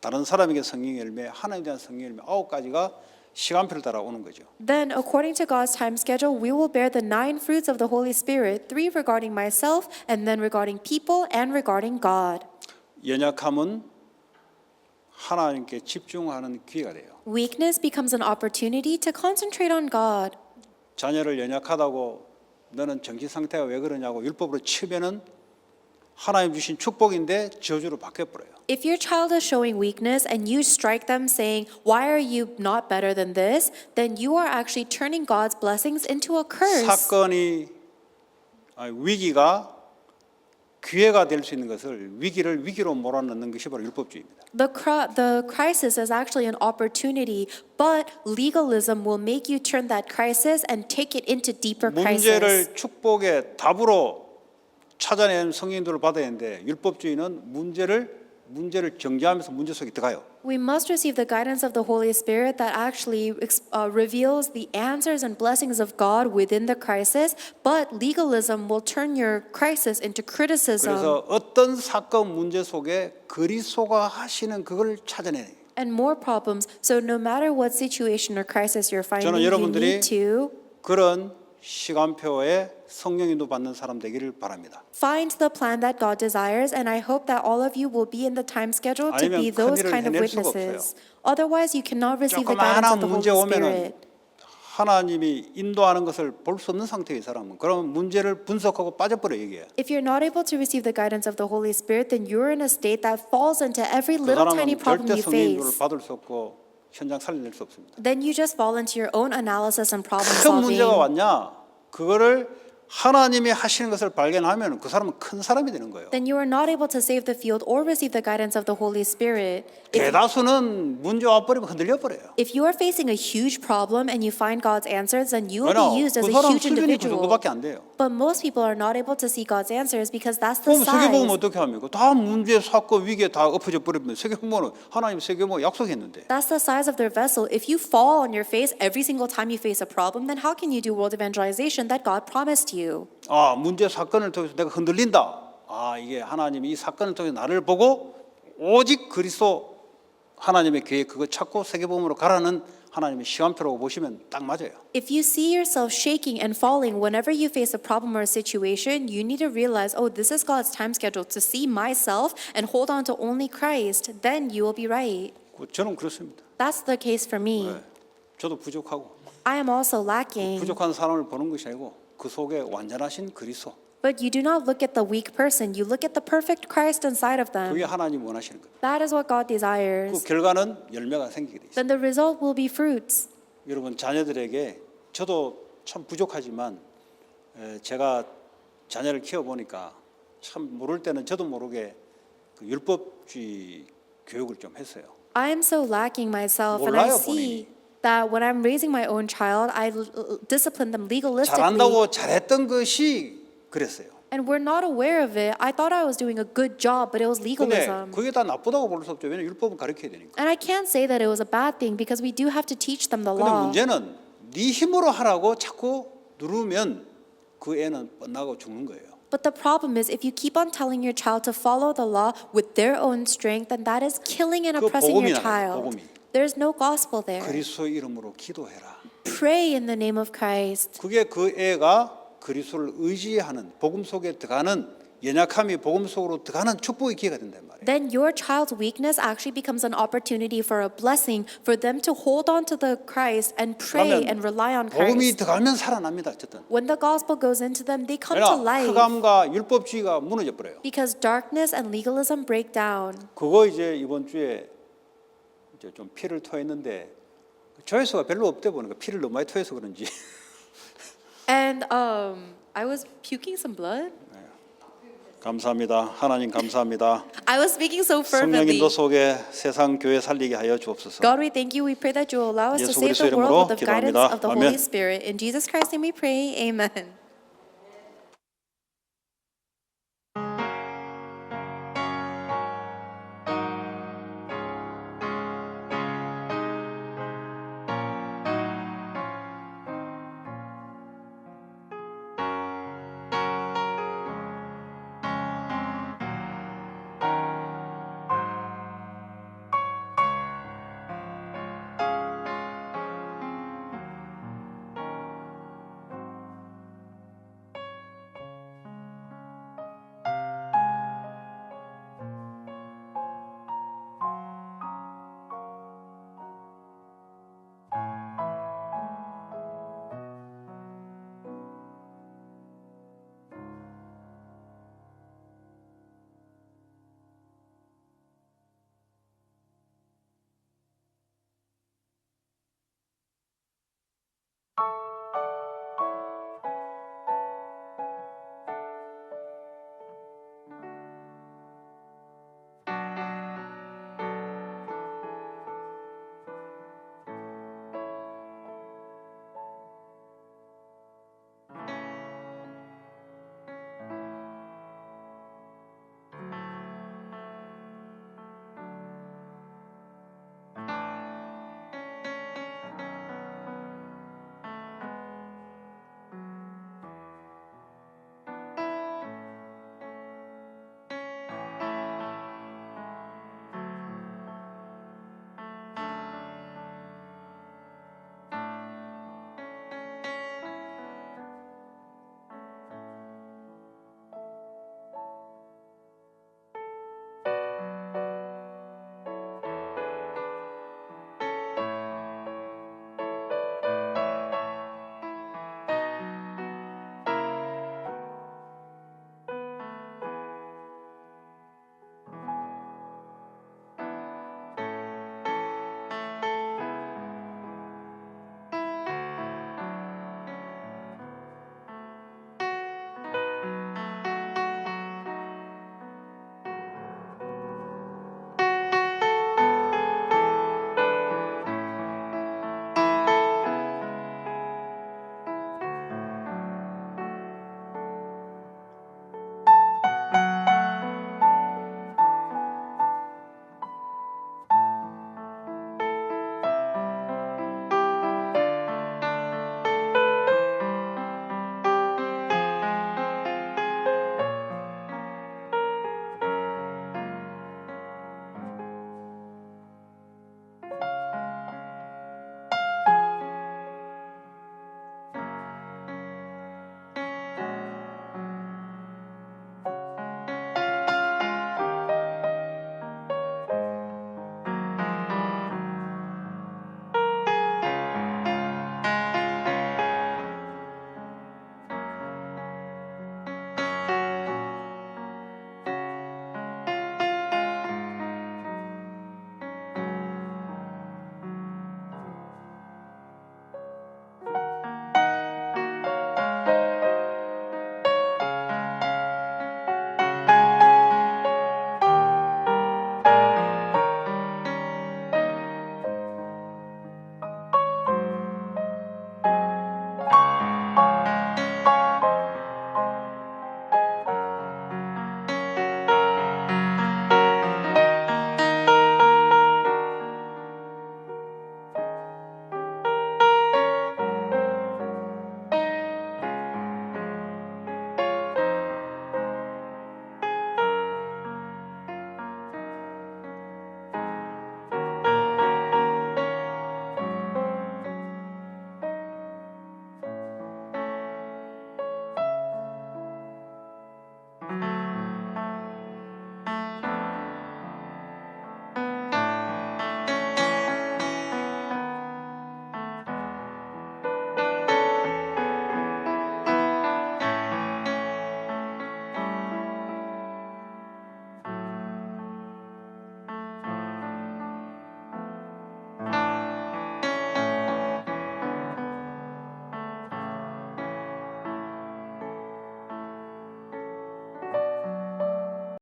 다른 사람에게 성령의 열매, 하나님에 대한 성령의 열매 9가지가 시간표를 따라 오는 거죠. Then, according to God's time schedule, we will bear the 9 fruits of the Holy Spirit, 3 regarding myself, and then regarding people and regarding God. 연약함은 하나님께 집중하는 기회가 돼요. Weakness becomes an opportunity to concentrate on God. 자녀를 연약하다고 너는 정신 상태가 왜 그러냐고 율법으로 치면은 하나님 주신 축복인데 저주로 바뀌어버려요. If your child is showing weakness and you strike them saying, "Why are you not better than this?" then you are actually turning God's blessings into a curse. 위기가 기회가 될 수 있는 것을 위기를 위기로 몰아넣는 것이 바로 율법주의입니다. The crisis is actually an opportunity, but legalism will make you turn that crisis and take it into deeper crisis. 문제를 축복의 답으로 찾아낸 성인들을 받아야 하는데 율법주의는 문제를 문제를 정죄하면서 문제 속에 들어가요. We must receive the guidance of the Holy Spirit that actually reveals the answers and blessings of God within the crisis, but legalism will turn your crisis into criticism. 그래서 어떤 사건 문제 속에 그리스도가 하시는 그걸 찾아내요. And more problems. So no matter what situation or crisis you're finding, 저는 you 여러분들이 need to 그런 시간표에 성령 인도 받는 사람 되기를 바랍니다. find the plan that God desires, and I hope that all of you will be in the time schedule to be 아니면 those 큰일을 kind of 해낼 수가 witnesses. Otherwise, you cannot receive the guidance 조그마한 of the 문제 Holy 오면은 Spirit. 하나님이 인도하는 것을 볼 수 없는 상태의 사람은 그러면 문제를 분석하고 빠져버려 이게. If you're not able to receive the guidance of the Holy Spirit, then you're in a state that falls into every 그 little tiny 사람은 problem 절대 you 성령 인도를 face. 받을 수 없고 현장 살려낼 수 없습니다. Then you just fall into your own analysis and problem 큰 문제가 solving. 왔냐? 그거를 하나님이 하시는 것을 발견하면 그 사람은 큰 사람이 되는 거예요. Then you are not able to save the field or receive the guidance of the Holy Spirit. 대다수는 문제 와버리면 흔들려 버려요. If you are facing a huge problem and you find God's answers, then you will 왜냐? be used as 그 a 사람 huge 수준이 그 individual. 정도밖에 안 돼요. But most people are not able to see God's answers because that's the 그럼 세계복음 size. 어떻게 합니까? 다 문제, 사건, 위기에 다 엎어져 버리면 세계복음은 하나님 세계복음 약속했는데. That's the size of their vessel. If you fall on your face every single time you face a problem, then how can you do world evangelization that God promised you? 아, 문제 사건을 통해서 내가 흔들린다. 아, 이게 하나님이 이 사건을 통해서 나를 보고 오직 그리스도 하나님의 계획 그거 찾고 세계복음으로 가라는 하나님의 시간표라고 보시면 딱 맞아요. If you see yourself shaking and falling whenever you face a problem or a situation, you need to realize, oh, this is God's time schedule to see myself and hold on to only Christ. Then you will be right. 저는 그렇습니다. That's the case for me. 네. 저도 부족하고 I am also lacking. 부족한 사람을 보는 것이 아니고 그 속에 완전하신 그리스도. But you do not look at the weak person. You look at the perfect Christ inside of them. 그게 하나님 원하시는 거예요. That is what God 그 desires. 결과는 열매가 생기게 돼 있어요. Then the result will be fruits. 여러분 자녀들에게 저도 참 부족하지만 제가 자녀를 키워 보니까 참 모를 때는 저도 모르게 그 율법주의 교육을 좀 했어요. I am so lacking myself, and I 몰라요, see that when I'm raising my own child, I discipline them legalistically. 잘한다고 잘했던 것이 그랬어요. And we're not aware of it. I thought I was doing a good job, but it was 근데 legalism. 그게 다 나쁘다고 볼 수 없죠. 왜냐하면 율법은 가르쳐야 되니까. And I can't say that it was a bad thing because we do have to teach them the 근데 law. 문제는 네 힘으로 하라고 자꾸 누르면 그 애는 뻔나고 죽는 거예요. But the problem is if you keep on telling your child to follow the law with their own strength, then that is killing and 그 oppressing 복음이 your 나가요, child. 복음이. There's no gospel there. 그리스도 이름으로 기도해라. Pray in the name of Christ. 그게 그 애가 그리스도를 의지하는 복음 속에 들어가는 연약함이 복음 속으로 들어가는 축복의 기회가 된단 말이에요. Then your child's weakness actually becomes an opportunity for a blessing for them to hold on to the Christ and pray and rely on 복음이 Christ. 들어가면 살아납니다. 어쨌든. When the gospel goes into them, they come to 왜냐 life 흑암과 율법주의가 무너져 버려요. because darkness and legalism break down. 그거 이제 이번 주에 이제 좀 피를 토했는데 조회수가 별로 없대 보니까 피를 너무 많이 토해서 그런지. And I was puking some blood. 감사합니다. 하나님 감사합니다. I was speaking so 성령 fervently. 인도 속에 세상 교회 살리게 하여 주옵소서. God, we thank you. We pray that you will allow us to 예수 save the 그리스도 world 이름으로 with the guidance 기도합니다. of the 아멘. Holy Spirit. In Jesus Christ's name we pray. Amen.